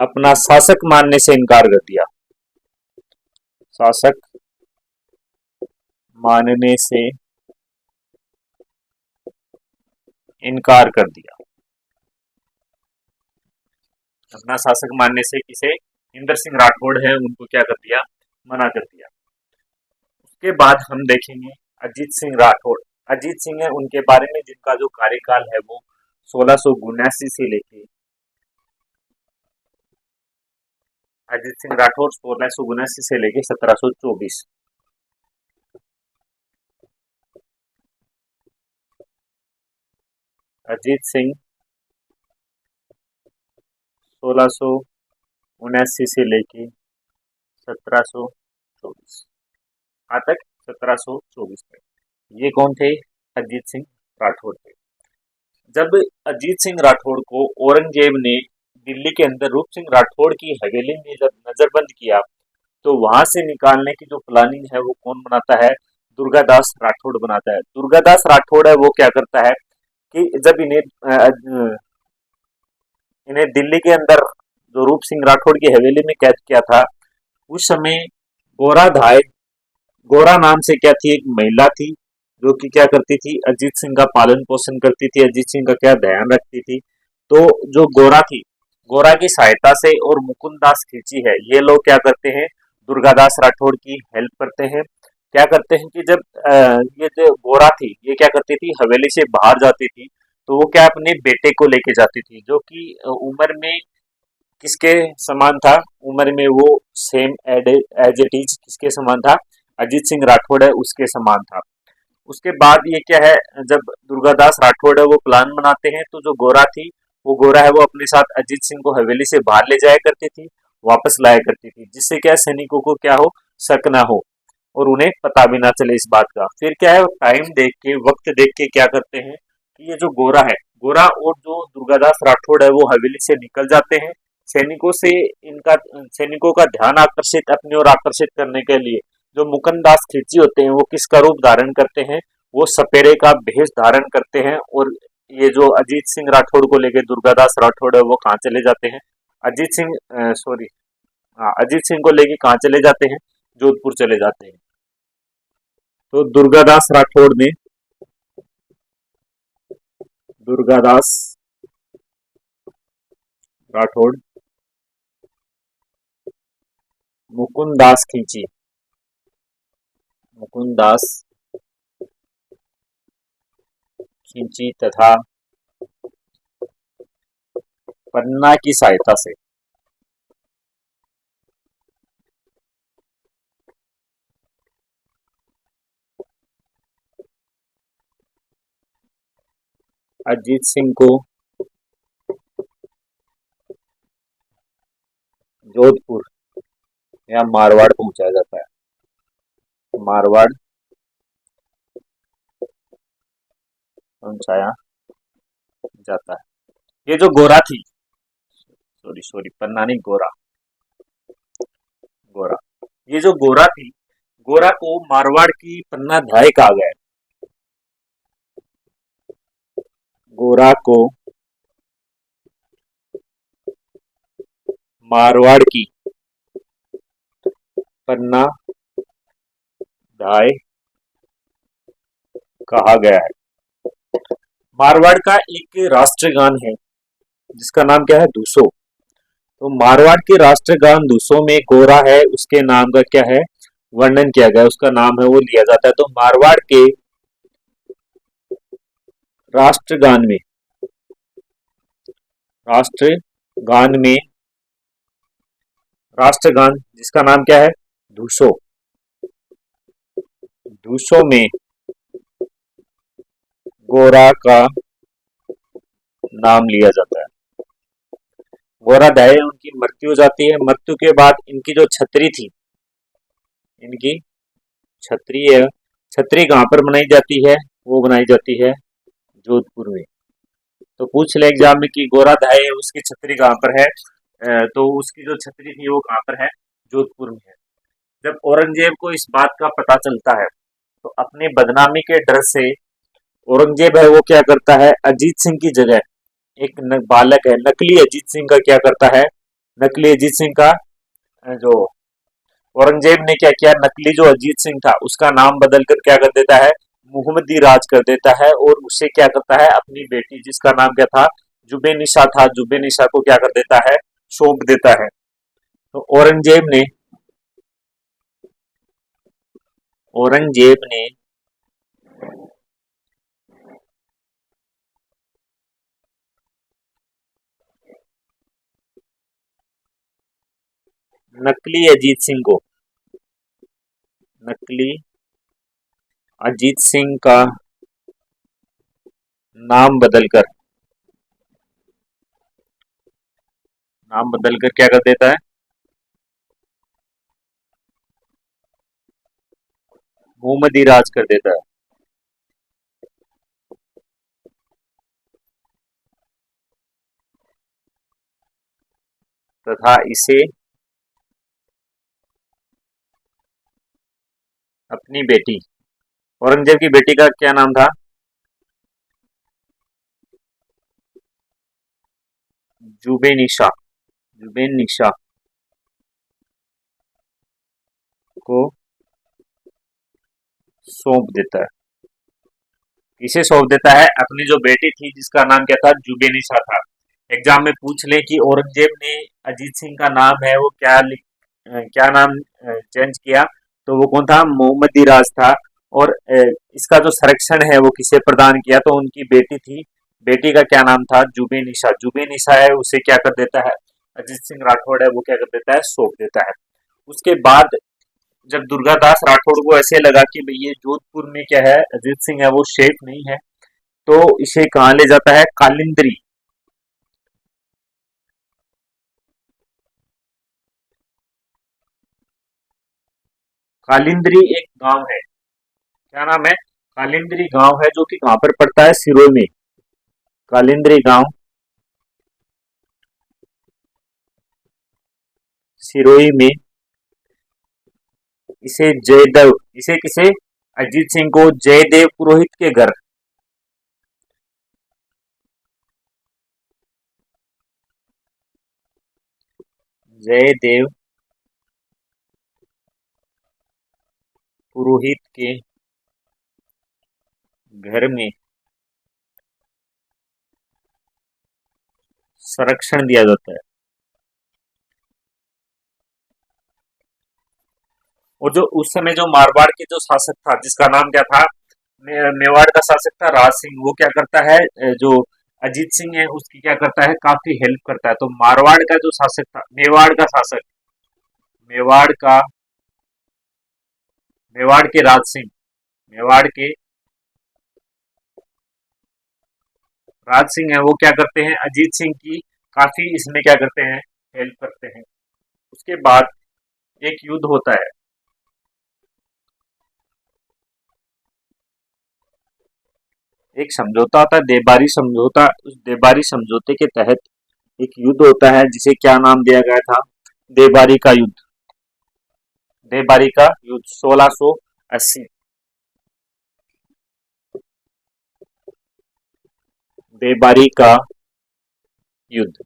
अपना शासक मानने से इनकार कर दिया, शासक मानने से इनकार कर दिया। अपना शासक मानने से किसे, इंदर सिंह राठौड़ है उनको क्या कर दिया, मना कर दिया। उसके बाद हम देखेंगे अजीत सिंह राठौड़। अजीत सिंह है उनके बारे में जिनका जो कार्यकाल है वो 1679 से लेके, अजीत सिंह राठौड़ 1679 से लेके 1724। अजीत सिंह 1679 से लेके 1724 आज तक, 1724 तक। ये कौन थे, अजीत सिंह राठौड़ थे। जब अजीत सिंह राठौड़ को औरंगजेब ने दिल्ली के अंदर रूप सिंह राठौड़ की हवेली में जब नजरबंद किया तो वहां से निकालने की जो प्लानिंग है वो कौन बनाता है, दुर्गादास राठौड़ बनाता है। दुर्गादास राठौड़ है वो क्या करता है कि जब इन्हें दिल्ली के अंदर जो रूप सिंह राठौड़ की हवेली में कैद किया था, उस समय गोरा धाय, गोरा नाम से क्या थी, एक महिला थी जो कि क्या करती थी, अजीत सिंह का पालन पोषण करती थी, अजीत सिंह का क्या ध्यान रखती थी। तो जो गोरा थी, गोरा की सहायता से और मुकुंद दास खींची है, ये लोग क्या करते हैं, दुर्गादास राठौड़ की हेल्प करते हैं। क्या करते हैं कि जब ये जो गोरा थी ये क्या करती थी, हवेली से बाहर जाती थी, तो वो क्या अपने बेटे को लेके जाती थी, जो कि उम्र में किसके समान था, उम्र में वो सेम एज इट इज किसके समान था, अजीत सिंह राठौड़ है उसके समान था। उसके बाद ये क्या है, जब दुर्गादास राठौड़ है वो प्लान बनाते हैं, तो जो गोरा थी, वो गोरा है वो अपने साथ अजीत सिंह को हवेली से बाहर ले जाया करती थी, वापस लाया करती थी, जिससे क्या सैनिकों को क्या हो, शक ना हो और उन्हें पता भी ना चले इस बात का। फिर क्या है, टाइम देख के, वक्त देख के क्या करते हैं कि ये जो गोरा है, गोरा और जो दुर्गादास राठौड़ है वो हवेली से निकल जाते हैं। सैनिकों से इनका सैनिकों का ध्यान आकर्षित, अपनी ओर आकर्षित करने के लिए जो मुकुंद दास खिलची होते हैं वो किसका रूप धारण करते हैं, वो सपेरे का भेष धारण करते हैं। और ये जो अजीत सिंह राठौड़ को लेके दुर्गादास राठौड़ है वो कहाँ चले जाते हैं, अजीत सिंह सॉरी हाँ, अजीत सिंह को लेके कहाँ चले जाते हैं, जोधपुर चले जाते हैं। तो दुर्गादास राठौड़ मुकुंद दास खिंची, मुकुंद दास खिंची तथा पन्ना की सहायता से अजीत सिंह को जोधपुर या मारवाड़ पहुंचाया जाता है, मारवाड़ पहुंचाया जाता है। ये जो गोरा थी, सॉरी सॉरी पन्ना नहीं, गोरा, गोरा, ये जो गोरा थी, गोरा को मारवाड़ की पन्ना धाय कहा गया है। गोरा को मारवाड़ की पन्ना धाय कहा गया है। मारवाड़ का एक राष्ट्रगान है जिसका नाम क्या है, दूसो। तो मारवाड़ के राष्ट्रगान दूसो में गोरा है उसके नाम का क्या है, वर्णन किया गया है, उसका नाम है वो लिया जाता है। तो मारवाड़ के राष्ट्रगान में, राष्ट्रगान में, राष्ट्रगान जिसका नाम क्या है, दूसो, दूसो में गोरा का नाम लिया जाता है। गोरा दाए उनकी मृत्यु हो जाती है। मृत्यु के बाद इनकी जो छतरी थी, इनकी छतरी है, छतरी कहाँ पर बनाई जाती है, वो बनाई जाती है जोधपुर में। तो पूछ ले एग्जाम में कि गोरा धाय है उसकी छतरी कहाँ पर है, तो उसकी जो छतरी थी वो कहाँ पर है, जोधपुर में है। जब औरंगजेब को इस बात का पता चलता है, तो अपनी बदनामी के डर से औरंगजेब है वो क्या करता है, अजीत सिंह की जगह एक बालक है, नकली अजीत सिंह का क्या करता है, नकली अजीत सिंह का जो औरंगजेब ने क्या किया, नकली जो अजीत सिंह था उसका नाम बदलकर क्या कर देता है, मोहम्मदी राज कर देता है। और उसे क्या करता है, अपनी बेटी जिसका नाम क्या था, जुबे निशा था, जुबे निशा को क्या कर देता है, सौंप देता है। तो औरंगजेब ने नकली अजीत सिंह को, नकली अजीत सिंह का नाम बदलकर, नाम बदलकर क्या कर देता है, मोहम्मदी राज कर देता है। तथा इसे अपनी बेटी औरंगजेब की बेटी का क्या नाम था? जुबेनिशा। जुबेनिशा को सौंप देता है। किसे सौंप देता है? अपनी जो बेटी थी जिसका नाम क्या था? जुबेनिशा था। एग्जाम में पूछ ले कि औरंगजेब ने अजीत सिंह का नाम है वो क्या नाम चेंज किया, तो वो कौन था? मोहम्मद राज था। और इसका जो संरक्षण है वो किसे प्रदान किया? तो उनकी बेटी थी। बेटी का क्या नाम था? जुबेनिशा। जुबेनिशा है उसे क्या कर देता है? अजीत सिंह राठौड़ है वो क्या कर देता है? सौंप देता है। उसके बाद जब दुर्गादास राठौड़ को ऐसे लगा कि भाई ये जोधपुर में क्या है, अजीत सिंह है वो सेफ नहीं है, तो इसे कहाँ ले जाता है? कालिंद्री। कालिंद्री एक गांव है। क्या नाम है? कालिंद्री गांव है जो कि कहाँ पर पड़ता है? सिरोही में। कालिंद्री गांव सिरोही में। इसे किसे? अजीत सिंह को जयदेव पुरोहित के घर। जयदेव पुरोहित के घर में संरक्षण दिया जाता है। और जो उस समय जो मारवाड़ के जो शासक था जिसका नाम क्या था? मेवाड़ का शासक था राज सिंह। वो क्या करता है? जो अजीत सिंह है उसकी क्या करता है? काफी हेल्प करता है। तो मारवाड़ का जो शासक था, मेवाड़ का शासक, मेवाड़ का मेवाड़ के राज सिंह, मेवाड़ के राज सिंह है वो क्या करते हैं? अजीत सिंह की काफी इसमें क्या करते हैं? हेल्प करते हैं। उसके बाद एक युद्ध होता है। एक समझौता होता है, देबारी समझौता। उस देबारी समझौते के तहत एक युद्ध होता है जिसे क्या नाम दिया गया था? देबारी का युद्ध। देबारी का युद्ध 1680। देबारी का युद्ध।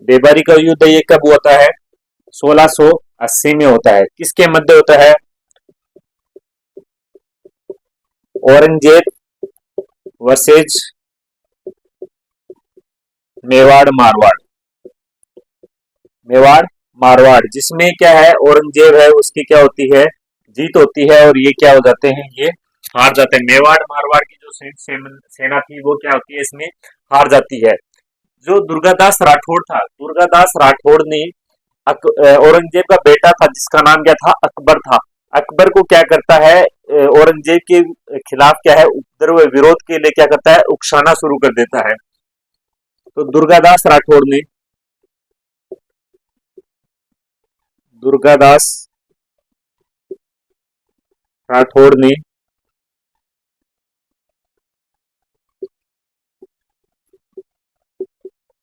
देबारी का युद्ध ये कब होता है? 1680 में होता है। किसके मध्य होता है? औरंगजेब वर्सेज मेवाड़ मारवाड़। मेवाड़ मारवाड़ जिसमें क्या है? औरंगजेब है उसकी क्या होती है? जीत होती है और ये क्या हो जाते हैं? ये हार जाते हैं। मेवाड़ मारवाड़ की जो सेना थी वो क्या होती है? इसमें हार जाती है। जो दुर्गादास राठौड़ था, दुर्गादास राठौड़ ने औरंगजेब का बेटा था जिसका नाम क्या था? अकबर था। अकबर को क्या करता है? औरंगजेब के खिलाफ क्या है? उपद्रव विरोध के लिए क्या करता है? उकसाना शुरू कर देता है। तो दुर्गादास राठौड़ ने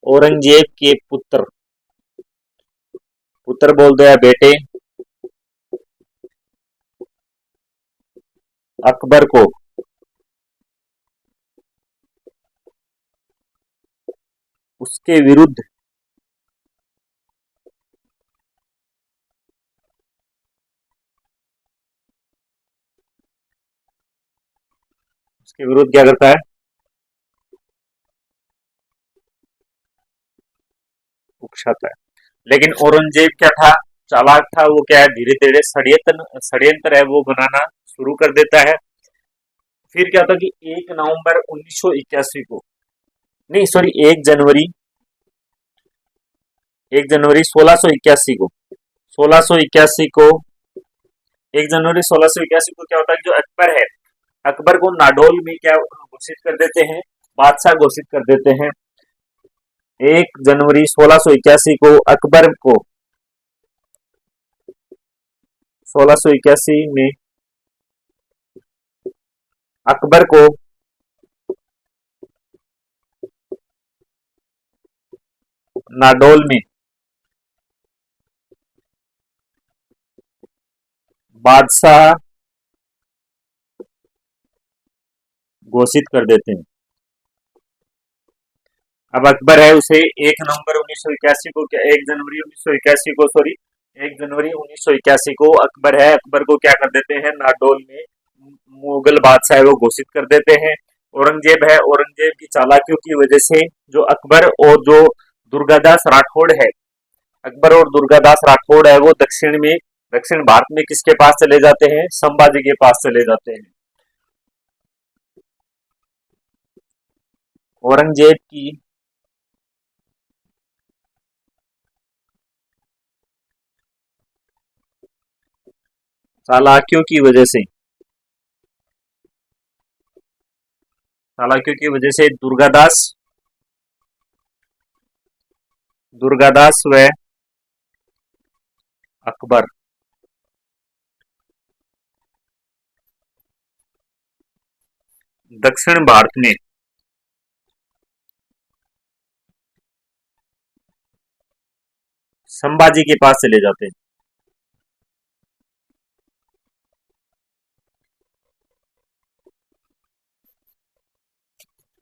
औरंगजेब के पुत्र, पुत्र बोलते हैं बेटे, अकबर को उसके विरुद्ध उसके विरुद्ध क्या करता है? उकसाता है। लेकिन औरंगजेब क्या था? चालाक था। वो क्या है? धीरे धीरे षड्यंत्र षड्यंत्र है वो बनाना शुरू कर देता है। फिर क्या होता है कि 1 नवंबर 1981 को, नहीं सॉरी, 1 जनवरी 1681 को, 1681 को 1 जनवरी 1681 को क्या होता है? जो अकबर है, अकबर को नाडोल में क्या घोषित कर देते हैं? बादशाह घोषित कर देते हैं। 1 जनवरी 1681 को अकबर को, 1681 में अकबर को नाडोल में बादशाह घोषित कर देते हैं। अब अकबर है उसे 1 जनवरी 1981 को सॉरी 1 जनवरी 1981 को अकबर है, अकबर को क्या कर देते हैं, नाडोल में मुगल बादशाह है वो घोषित कर देते हैं। औरंगजेब है, औरंगजेब की चालाकियों की वजह से जो अकबर और जो दुर्गादास राठौड़ है, अकबर और दुर्गादास राठौड़ है वो दक्षिण भारत में किसके पास चले जाते हैं, संभाजी के पास चले जाते हैं। औरंगजेब की चालाकियों की वजह से दुर्गादास व अकबर दक्षिण भारत में संभाजी के पास चले जाते हैं।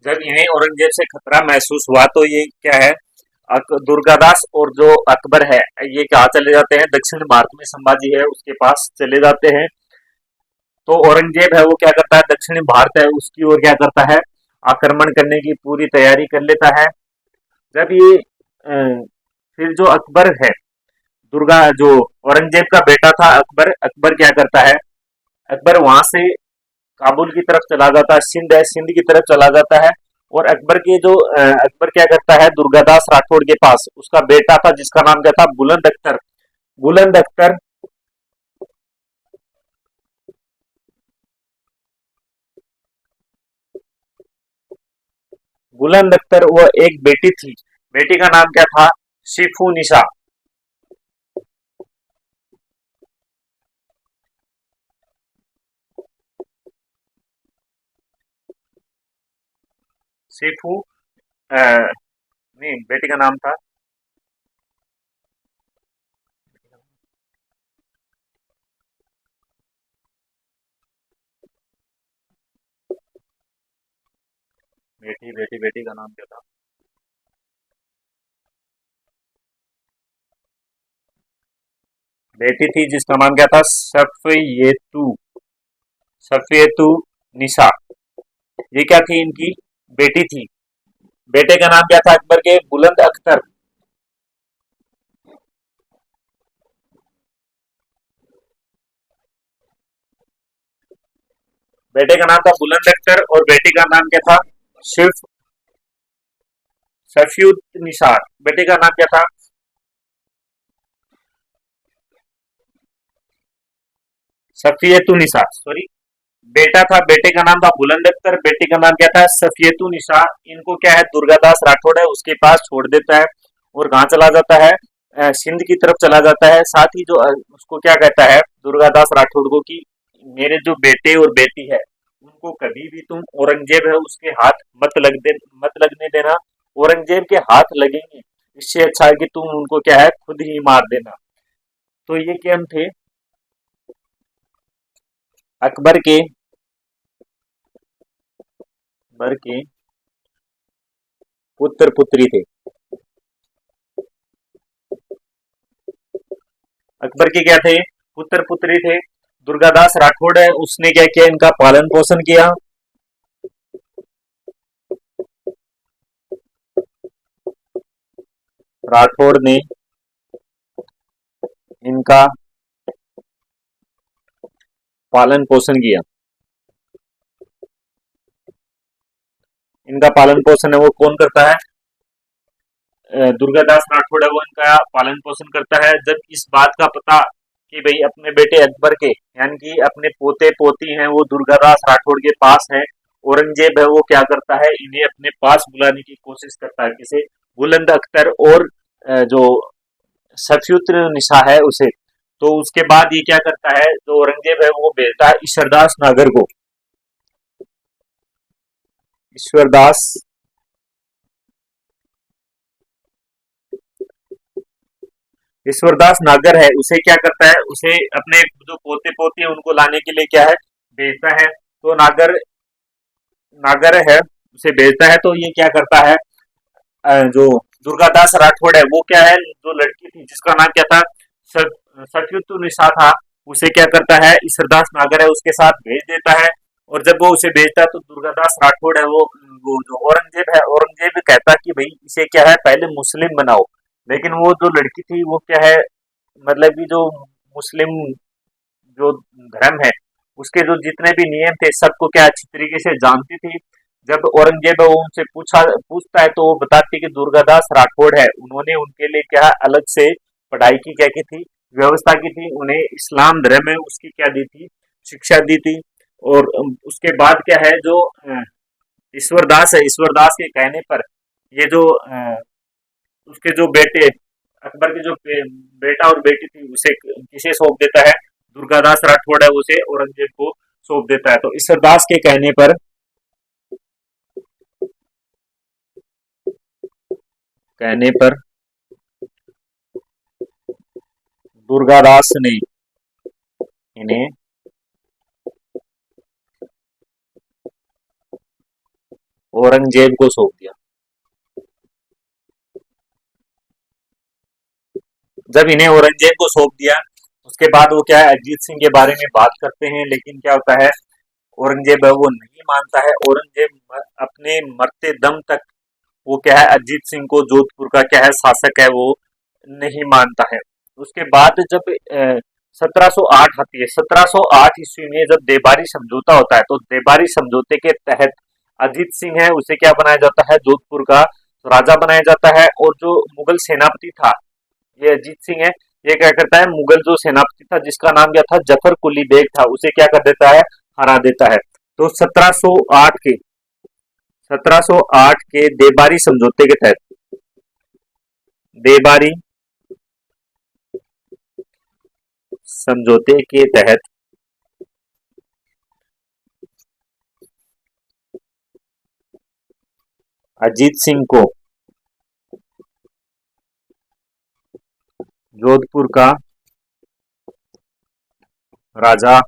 जब इन्हें औरंगजेब से खतरा महसूस हुआ तो ये क्या है, दुर्गादास और जो अकबर है ये कहाँ चले जाते हैं, दक्षिण भारत में संभाजी है उसके पास चले जाते हैं। तो औरंगजेब है वो क्या करता है, दक्षिण भारत है उसकी ओर क्या करता है, आक्रमण करने की पूरी तैयारी कर लेता है। जब ये फिर जो अकबर है, दुर्गा जो औरंगजेब का बेटा था अकबर, अकबर क्या करता है, अकबर वहां से काबुल की तरफ चला जाता है, सिंध है सिंध की तरफ चला जाता है। और अकबर क्या करता है, दुर्गादास राठौड़ के पास उसका बेटा था जिसका नाम क्या था, बुलंद अख्तर बुलंद अख्तर वो एक बेटी थी, बेटी का नाम क्या था, शिफू निशा। शिफू नहीं, बेटी का नाम था, बेटी का नाम क्या था, बेटी थी जिसका नाम क्या था, सफियतु निशा। ये क्या थी, इनकी बेटी थी। बेटे का नाम क्या था अकबर के, बुलंद अख्तर। बेटे का नाम था बुलंद अख्तर और बेटी का नाम क्या था, शिफ सफियुत निसार। बेटे का नाम क्या था, सफियतु निसार सॉरी। बेटा था, बेटे का नाम था बुलंद अख्तर, बेटी का नाम क्या था, सफियतु निशा। इनको क्या है, दुर्गादास राठौड़ है उसके पास छोड़ देता है और कहाँ चला जाता है, सिंध की तरफ चला जाता है। साथ ही जो उसको क्या कहता है दुर्गादास राठौड़ को कि मेरे जो बेटे और बेटी है उनको कभी भी तुम, औरंगजेब है उसके हाथ मत लगने देना। औरंगजेब के हाथ लगेंगे इससे अच्छा है कि तुम उनको क्या है, खुद ही मार देना। तो ये क्या थे, अकबर के अकबर के पुत्र पुत्री थे। अकबर के क्या थे, पुत्र पुत्री थे। दुर्गादास राठौड़ है उसने क्या किया, इनका पालन पोषण किया। राठौड़ ने इनका पालन पोषण किया। इनका पालन पोषण है वो कौन करता है, दुर्गादास राठौड़ है वो इनका पालन पोषण करता है। जब इस बात का पता कि भाई अपने बेटे अकबर के यानी कि अपने पोते पोती हैं वो दुर्गादास राठौड़ के पास है, औरंगजेब है वो क्या करता है, इन्हें अपने पास बुलाने की कोशिश करता है, किसे, बुलंद अख्तर और जो सफयुत निशा है उसे। तो उसके बाद ये क्या करता है, जो औरंगजेब है वो भेजता है ईश्वरदास नागर को। ईश्वरदास ईश्वरदास नागर है उसे क्या करता है, उसे अपने जो पोते पोती है उनको लाने के लिए क्या है, भेजता है। तो नागर नागर है उसे भेजता है, तो ये क्या करता है, जो दुर्गादास राठौड़ है वो क्या है, जो लड़की थी जिसका नाम क्या था, सत्युतु निशा था, उसे क्या करता है, ईश्वरदास नागर है उसके साथ भेज देता है। और जब वो उसे भेजता है तो दुर्गादास राठौड़ है वो जो औरंगजेब है, औरंगजेब कहता है कि भाई इसे क्या है पहले मुस्लिम बनाओ। लेकिन वो जो लड़की थी वो क्या है, मतलब कि जो मुस्लिम जो धर्म है उसके जो जितने भी नियम थे सबको क्या अच्छी तरीके से जानती थी। जब औरंगजेब है वो उनसे पूछता है तो वो बताती है कि दुर्गादास राठौड़ है, उन्होंने उनके लिए क्या अलग से पढ़ाई की क्या की थी, व्यवस्था की थी, उन्हें इस्लाम धर्म है उसकी क्या दी थी, शिक्षा दी थी। और उसके बाद क्या है, जो ईश्वरदास है, ईश्वरदास के कहने पर ये जो उसके जो बेटे अकबर के जो बेटा और बेटी थी उसे किसे सौंप देता है, दुर्गादास राठौड़ है उसे औरंगजेब को सौंप देता है। तो ईश्वरदास के कहने पर दुर्गादास ने इन्हें औरंगजेब को सौंप दिया। जब इन्हें औरंगजेब को सौंप दिया उसके बाद वो क्या है, अजीत सिंह के बारे में बात करते हैं, लेकिन क्या होता है, औरंगजेब है वो नहीं मानता है। औरंगजेब अपने मरते दम तक वो क्या है, अजीत सिंह को जोधपुर का क्या है शासक है वो नहीं मानता है। उसके बाद जब 1708 आती है, 1708 ईस्वी में जब देबारी समझौता होता है, तो देबारी समझौते के तहत अजीत सिंह है उसे क्या बनाया जाता है, जोधपुर का राजा बनाया जाता है। और जो मुगल सेनापति था, ये अजीत सिंह है, ये क्या करता है, मुगल जो सेनापति था जिसका नाम क्या था, जफर कुली बेग था, उसे क्या कर देता है, हरा देता है। तो 1708 के देबारी समझौते के तहत, देबारी समझौते के तहत अजीत सिंह को जोधपुर का राजा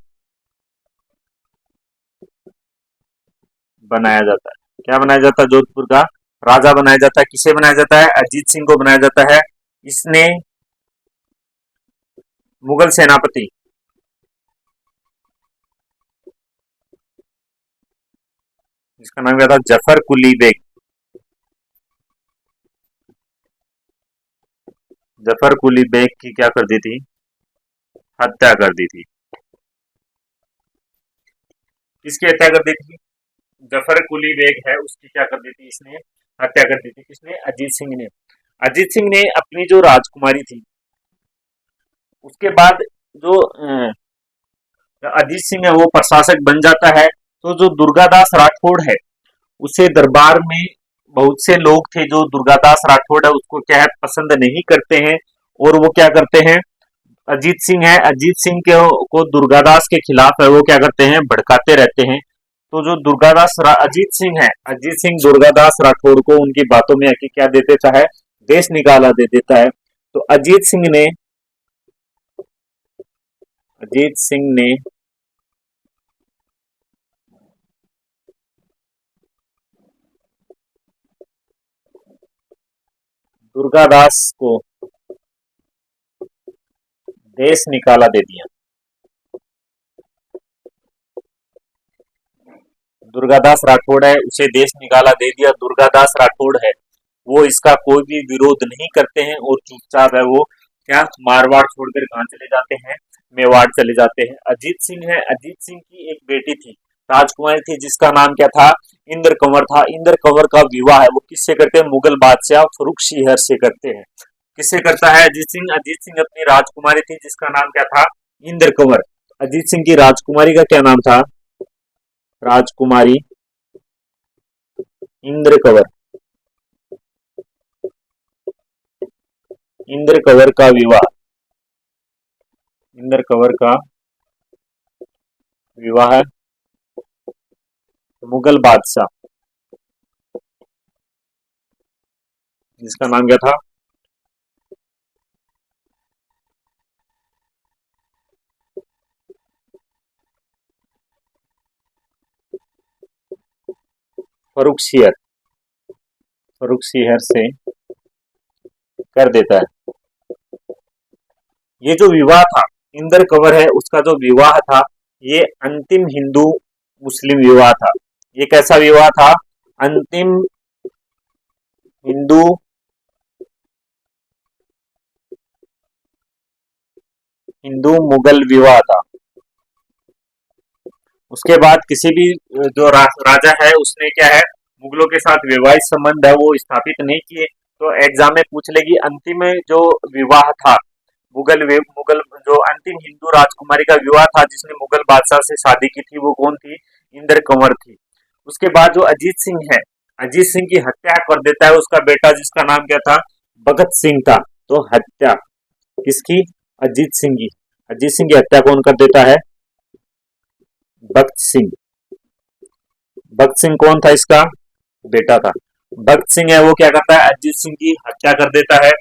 बनाया जाता है। क्या बनाया जाता है, जोधपुर का राजा बनाया जाता है। किसे बनाया जाता है, अजीत सिंह को बनाया जाता है। इसने मुगल सेनापति जिसका नाम क्या था, जफर कुली बेग, जफर कुली बेग की क्या कर दी थी, हत्या कर दी थी। किसकी हत्या कर दी थी, जफर कुली बेग है उसकी क्या कर दी थी, इसने हत्या कर दी थी। किसने, अजीत सिंह ने। अजीत सिंह ने अपनी जो राजकुमारी थी, उसके बाद जो अजीत सिंह है वो प्रशासक बन जाता है। तो जो दुर्गादास राठौड़ है उसे दरबार में बहुत से लोग थे जो दुर्गादास राठौड़ है उसको क्या है पसंद नहीं करते हैं। और वो क्या करते हैं, अजीत सिंह है, अजीत सिंह के को दुर्गादास के खिलाफ है वो क्या करते हैं, भड़काते रहते हैं। तो जो अजीत सिंह है, अजीत सिंह दुर्गादास राठौड़ को उनकी बातों में आके क्या दे देता है, देश निकाला दे देता है। तो अजीत सिंह ने दुर्गादास को देश निकाला दे दिया। दुर्गादास राठौड़ है उसे देश निकाला दे दिया। दुर्गादास राठौड़ है वो इसका कोई भी विरोध नहीं करते हैं और चुपचाप है वो क्या मारवाड़ छोड़कर कहाँ चले जाते हैं, मेवाड़ चले जाते हैं। अजीत सिंह है, अजीत सिंह की एक बेटी थी, राजकुमारी थी, जिसका नाम क्या था, इंद्र कंवर था। इंद्र कंवर का विवाह है वो किससे करते हैं, मुगल बादशाह फरुख शिहर से करते हैं। किससे करता है, अजीत सिंह। अजीत सिंह अपनी राजकुमारी थी जिसका नाम क्या था, इंद्र कंवर। अजीत सिंह की राजकुमारी का क्या नाम था, राजकुमारी इंद्र कंवर। इंद्र कंवर का विवाह, इंद्र कंवर का विवाह मुगल बादशाह जिसका नाम क्या था, फर्रुखसिहर से कर देता है। ये जो विवाह था, इंदर कंवर है उसका जो विवाह था, ये अंतिम हिंदू मुस्लिम विवाह था। ये कैसा विवाह था? अंतिम हिंदू मुगल विवाह था। उसके बाद किसी भी जो राजा है उसने क्या है, मुगलों के साथ वैवाहिक संबंध है वो स्थापित नहीं किए। तो एग्जाम में पूछ लेगी अंतिम जो विवाह था, मुगल जो अंतिम हिंदू राजकुमारी का विवाह था जिसने मुगल बादशाह से शादी की थी, वो कौन थी? इंदर कंवर थी। उसके बाद जो अजीत सिंह है, अजीत सिंह की हत्या कर देता है उसका बेटा जिसका नाम क्या था? भगत सिंह था। तो हत्या किसकी? अजीत सिंह की। अजीत सिंह की हत्या कौन कर देता है? भगत सिंह। भगत सिंह कौन था? इसका बेटा था। भगत सिंह है वो क्या करता है? अजीत सिंह की हत्या कर देता है।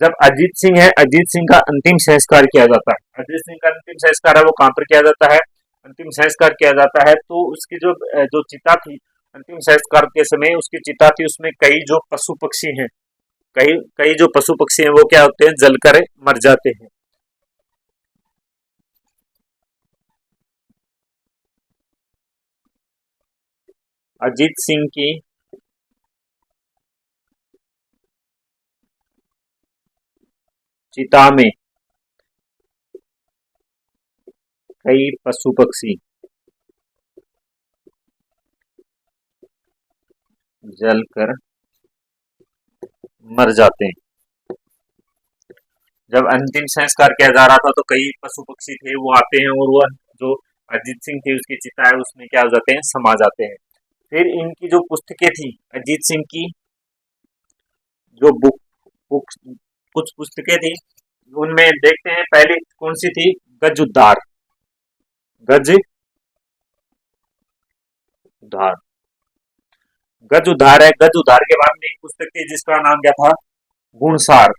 जब अजीत सिंह है, अजीत सिंह का अंतिम संस्कार किया जाता है। अजीत सिंह का अंतिम संस्कार है वो कहां पर किया जाता है? अंतिम संस्कार किया जाता है तो उसकी जो जो चिता थी, अंतिम संस्कार के समय उसकी चिता थी, उसमें कई जो पशु पक्षी हैं, कई कई जो पशु पक्षी हैं वो क्या होते हैं? जलकर मर जाते हैं। अजीत सिंह की चिता में कई पशु पक्षी जलकर मर जाते हैं। जब अंतिम संस्कार किया जा रहा था तो कई पशु पक्षी थे वो आते हैं और वो जो अजीत सिंह थे उसकी चिता है उसमें क्या हो जाते हैं? समा जाते हैं। फिर इनकी जो पुस्तकें थी अजीत सिंह की, जो बुक कुछ पुस्तकें थी उनमें देखते हैं पहली कौन सी थी? गज उद्धार। गज उद्धार। गज उद्धार है। गज उद्धार के बाद में एक पुस्तक थी जिसका नाम क्या था? गुणसार।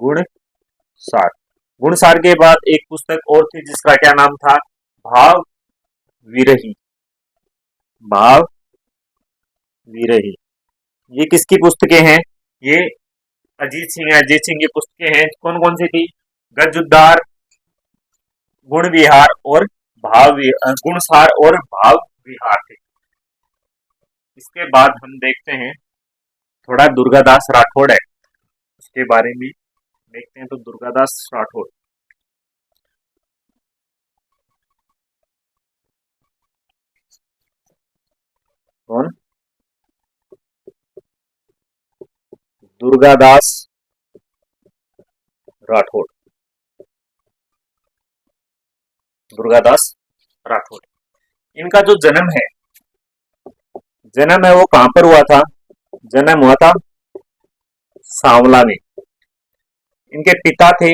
गुणसार। गुणसार के बाद एक पुस्तक और थी जिसका क्या नाम था? भाव विरही। भाव विरही। ये किसकी पुस्तकें हैं? ये अजीत सिंह है। अजीत सिंह की पुस्तकें हैं। कौन कौन सी थी? गज उद्धार, गुण विहार और गुणसार और भाव विहार थे। इसके बाद हम देखते हैं थोड़ा दुर्गादास राठौड़ है उसके बारे में देखते हैं। तो दुर्गादास राठौड़ कौन? दुर्गादास राठौड़। दुर्गादास राठौड़। इनका जो जन्म है वो कहां पर हुआ था? जन्म हुआ था सांवला में। इनके पिता थे,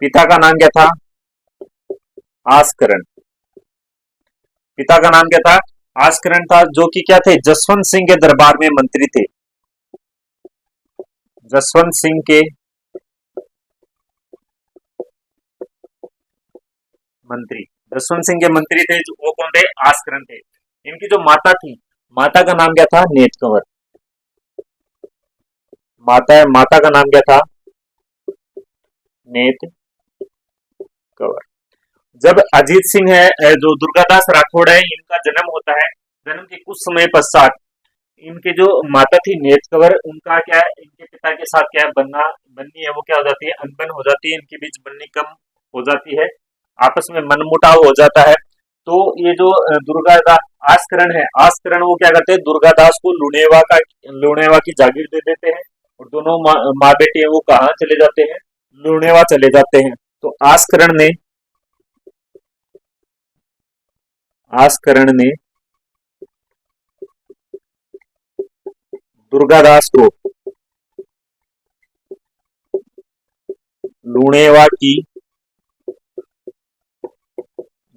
पिता का नाम क्या था? आस्करण। पिता का नाम क्या था? आस्करण था, जो कि क्या थे? जसवंत सिंह के दरबार में मंत्री थे। जसवंत सिंह के मंत्री, जसवंत सिंह के मंत्री थे जो वो कौन थे? आस्करण थे। इनकी जो माता थी, माता का नाम क्या था? नेत कंवर। माता का नाम क्या था? नेत कंवर। जब अजीत सिंह है जो दुर्गादास राठौड़ है इनका जन्म होता है, जन्म के कुछ समय पश्चात इनके जो माता थी नेत कंवर, उनका क्या है? इनके पिता के साथ क्या है? बननी है वो क्या हो जाती है? अनबन हो जाती है। इनके बीच बननी कम हो जाती है, आपस में मनमुटाव हो जाता है। तो ये जो दुर्गादास आस्करण है, आस्करण वो क्या करते हैं? दुर्गादास को लुणेवा की जागीर दे देते हैं और दोनों माँ बेटे वो कहाँ चले जाते हैं? लुणेवा चले जाते हैं। तो आस्करण ने दुर्गादास को लुणेवा की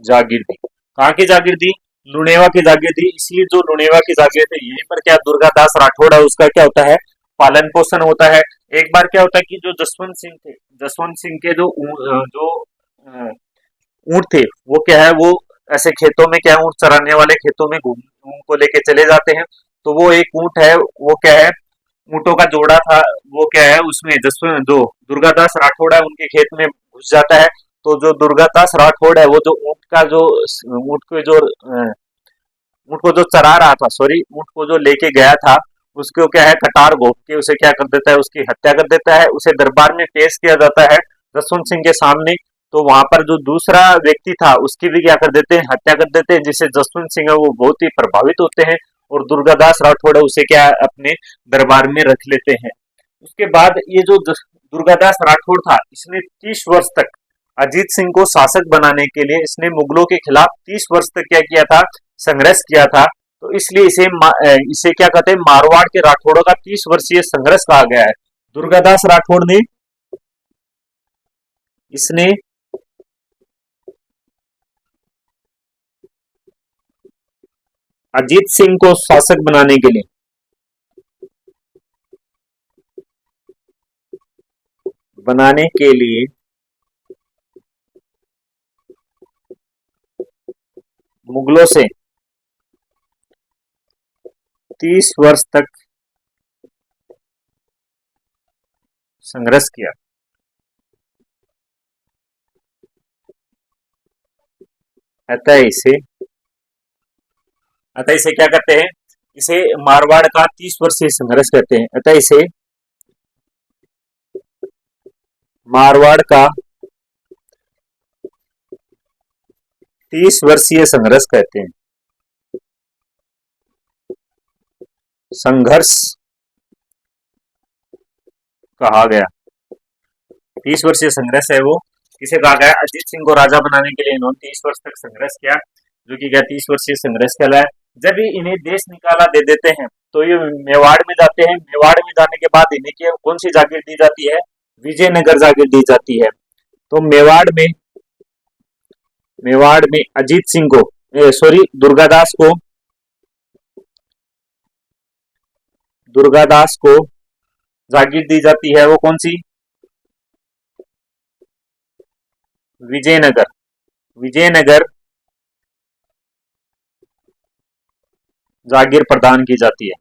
जागीर दी। कहाँ की जागीर दी? लुणेवा की जागीर दी। इसलिए जो लुणेवा की जागीर थी यहीं पर क्या दुर्गादास राठौड़ है उसका क्या होता है? पालन पोषण होता है। एक बार क्या होता है कि जो जसवंत सिंह थे, जसवंत सिंह के जो ऊंट थे वो क्या है? वो ऐसे खेतों में क्या है, ऊँट चराने वाले खेतों में घूम ऊँट को लेके चले जाते हैं। तो वो एक ऊँट है, वो क्या है, ऊँटों का जोड़ा था, वो क्या है उसमें जसवंत जो दुर्गादास राठौड़ है उनके खेत में घुस जाता है। तो जो दुर्गादास राठौड़ है वो जो ऊँट का जो ऊँट के जो ऊँट को जो चरा रहा था, सॉरी ऊँट को जो लेके गया था, उसको क्या है कटार घोंप के उसे क्या कर देता है, उसकी हत्या कर देता है। उसे दरबार में पेश किया जाता है जसवंत सिंह के सामने। तो वहां पर जो दूसरा व्यक्ति था उसकी भी क्या कर देते हैं, हत्या कर देते हैं, जिससे जसवंत सिंह है वो बहुत ही प्रभावित होते हैं और दुर्गादास राठौड़ है उसे क्या अपने दरबार में रख लेते हैं। उसके बाद ये जो दुर्गादास राठौड़ था, इसने 30 वर्ष तक अजीत सिंह को शासक बनाने के लिए इसने मुगलों के खिलाफ 30 वर्ष तक क्या किया था, संघर्ष किया था। तो इसलिए इसे क्या कहते हैं, मारवाड़ के राठौड़ों का 30 वर्षीय संघर्ष कहा गया है। दुर्गादास राठौड़ ने इसने अजीत सिंह को शासक बनाने के लिए मुगलों से 30 वर्ष तक संघर्ष किया। अतः इसे अतः इसे क्या कहते हैं, इसे मारवाड़ का 30 वर्षीय संघर्ष कहते हैं। अतः इसे मारवाड़ का 30 वर्षीय संघर्ष कहते हैं। संघर्ष कहा गया, 30 वर्षीय संघर्ष है वो किसे कहा गया, अजीत सिंह को राजा बनाने के लिए इन्होंने 30 वर्ष तक संघर्ष किया, जो कि क्या 30 वर्षीय संघर्ष कहलाया। जब इन्हें देश निकाला दे देते हैं तो ये मेवाड़ में जाते हैं। मेवाड़ में जाने के बाद इन्हें क्या कौन सी जागीर दी जाती है, विजयनगर जागीर दी जाती है। तो मेवाड़ में अजीत सिंह को सॉरी दुर्गादास को जागीर दी जाती है, वो कौन सी, विजयनगर। विजयनगर जागीर प्रदान की जाती है।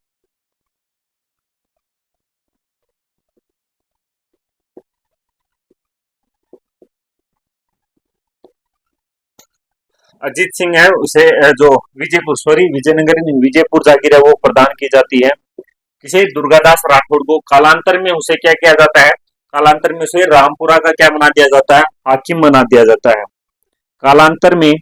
अजीत सिंह है उसे जो विजयनगर में विजयपुर जागीर है वो प्रदान की जाती है किसे, दुर्गादास राठौड़ को। कालांतर में उसे क्या किया जाता है, कालांतर में उसे रामपुरा का क्या बना दिया जाता है, हाकिम बना दिया जाता है। कालांतर में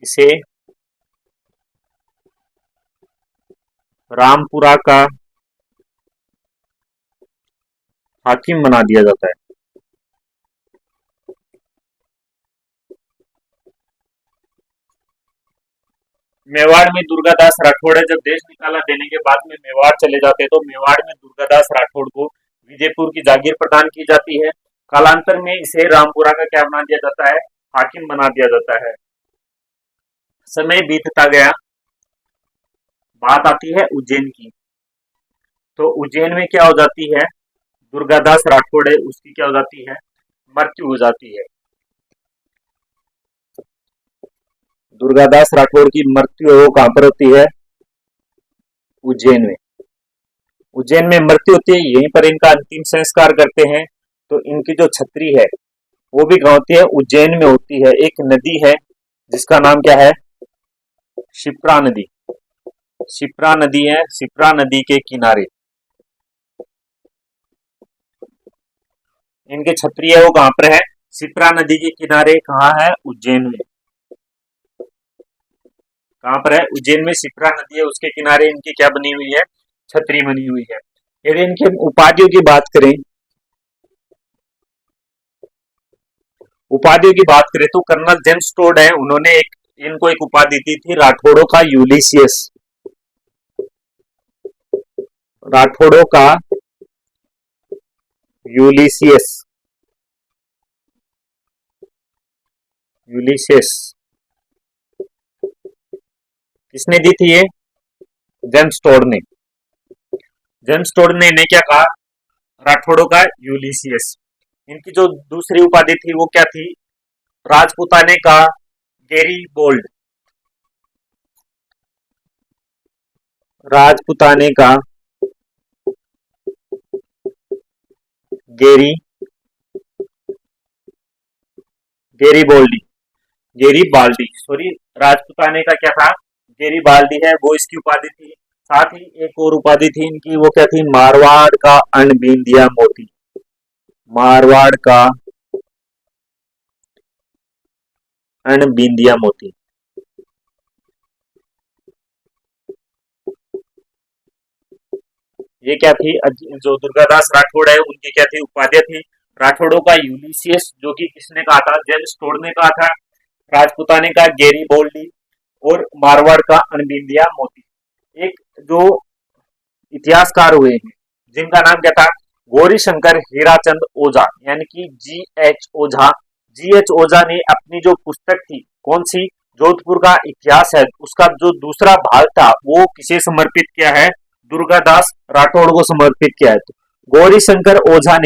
इसे रामपुरा का हाकिम बना दिया जाता है। मेवाड़ में दुर्गादास राठौड़ है, जब देश निकाला देने के बाद में मेवाड़ चले जाते हैं तो मेवाड़ में दुर्गादास राठौड़ को विजयपुर की जागीर प्रदान की जाती है। कालांतर में इसे रामपुरा का क्या बना दिया जाता है, हाकिम बना दिया जाता है। समय बीतता गया, बात आती है उज्जैन की। तो उज्जैन में क्या हो जाती है, दुर्गादास राठौड़ है उसकी क्या हो जाती है, मृत्यु हो जाती है। दुर्गादास राठौड़ की मृत्यु वो कहां पर होती है, उज्जैन में। उज्जैन में मृत्यु होती है, यहीं पर इनका अंतिम संस्कार करते हैं। तो इनकी जो छतरी है वो भी कहां होती है, उज्जैन में होती है। एक नदी है जिसका नाम क्या है, शिप्रा नदी। शिप्रा नदी है, शिप्रा नदी के किनारे इनके छतरी है वो कहां पर है, शिप्रा नदी के किनारे। कहां है, उज्जैन में। कहां पर है, उज्जैन में शिप्रा नदी है उसके किनारे इनकी क्या बनी हुई है, छतरी बनी हुई है। यदि इनके उपाधियों की बात करें, तो कर्नल जेम्स टोड है, उन्होंने इनको एक उपाधि दी थी, राठौड़ों का यूलिसियस। राठौड़ों का यूलिसियस, यूलिसियस किसने दी थी ये, जेम्स टोड ने। जेम्स टोड ने इन्हें क्या कहा, राठौड़ों का यूलिसियस। इनकी जो दूसरी उपाधि थी वो क्या थी? राजपुताने का गैरीबोल्ड। राजपुताने का गेरीबोल्डी, गेरीबाल्डी, सॉरी, राजपुताने का क्या था? गेरीबाल्डी है, वो इसकी उपाधि थी। साथ ही एक और उपाधि थी इनकी, वो क्या थी? मारवाड़ का अनबिंदिया मोती। मारवाड़ का अनबिंदिया मोती। ये क्या थी? जो दुर्गादास राठौड़ है उनकी क्या थी? उपाधियां थी। राठौड़ों का यूलिसियस, जो कि किसने कहा था? जेम्स टोड ने कहा था। राजपुताने का गेरीबोल्डी और मारवाड़ का अनबिंदिया मोती। एक जो इतिहासकार हुए हैं जिनका नाम क्या था? गौरी शंकर हीराचंद ओझा, यानी कि GH ओझा। GH ओझा ने अपनी जो पुस्तक थी, कौन सी? जोधपुर का इतिहास है, उसका जो दूसरा भाग था वो किसे समर्पित किया है? दुर्गादास राठौड़ को समर्पित किया है। तो गौरी शंकर ओझा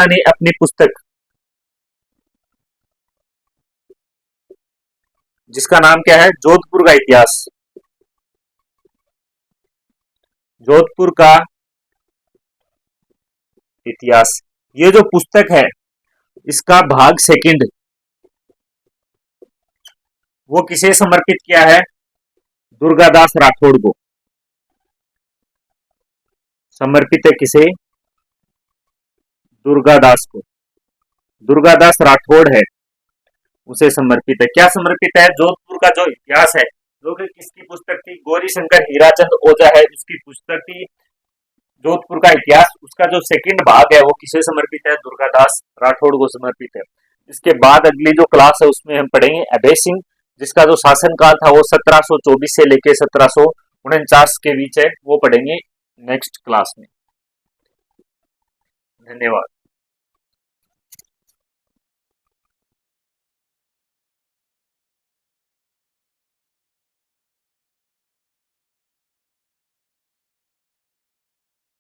ने अपनी पुस्तक, जिसका नाम क्या है? जोधपुर का इतिहास, जोधपुर का इतिहास, ये जो पुस्तक है इसका भाग सेकंड वो किसे समर्पित किया है? दुर्गादास राठौड़ को समर्पित है। किसे? दुर्गादास को। दुर्गादास राठौड़ है उसे समर्पित है। क्या समर्पित है? जोधपुर का जो इतिहास है, जो कि किसकी पुस्तक थी? गौरी शंकर हीराचंद ओझा है, उसकी पुस्तक थी जोधपुर का इतिहास। उसका जो सेकंड भाग है वो किसे समर्पित है? दुर्गादास राठौड़ को समर्पित है। इसके बाद अगली जो क्लास है उसमें हम पढ़ेंगे अभय सिंह, जिसका जो शासनकाल था वो 1724 से लेकर 1749 के बीच है, वो पढ़ेंगे नेक्स्ट क्लास में। धन्यवाद।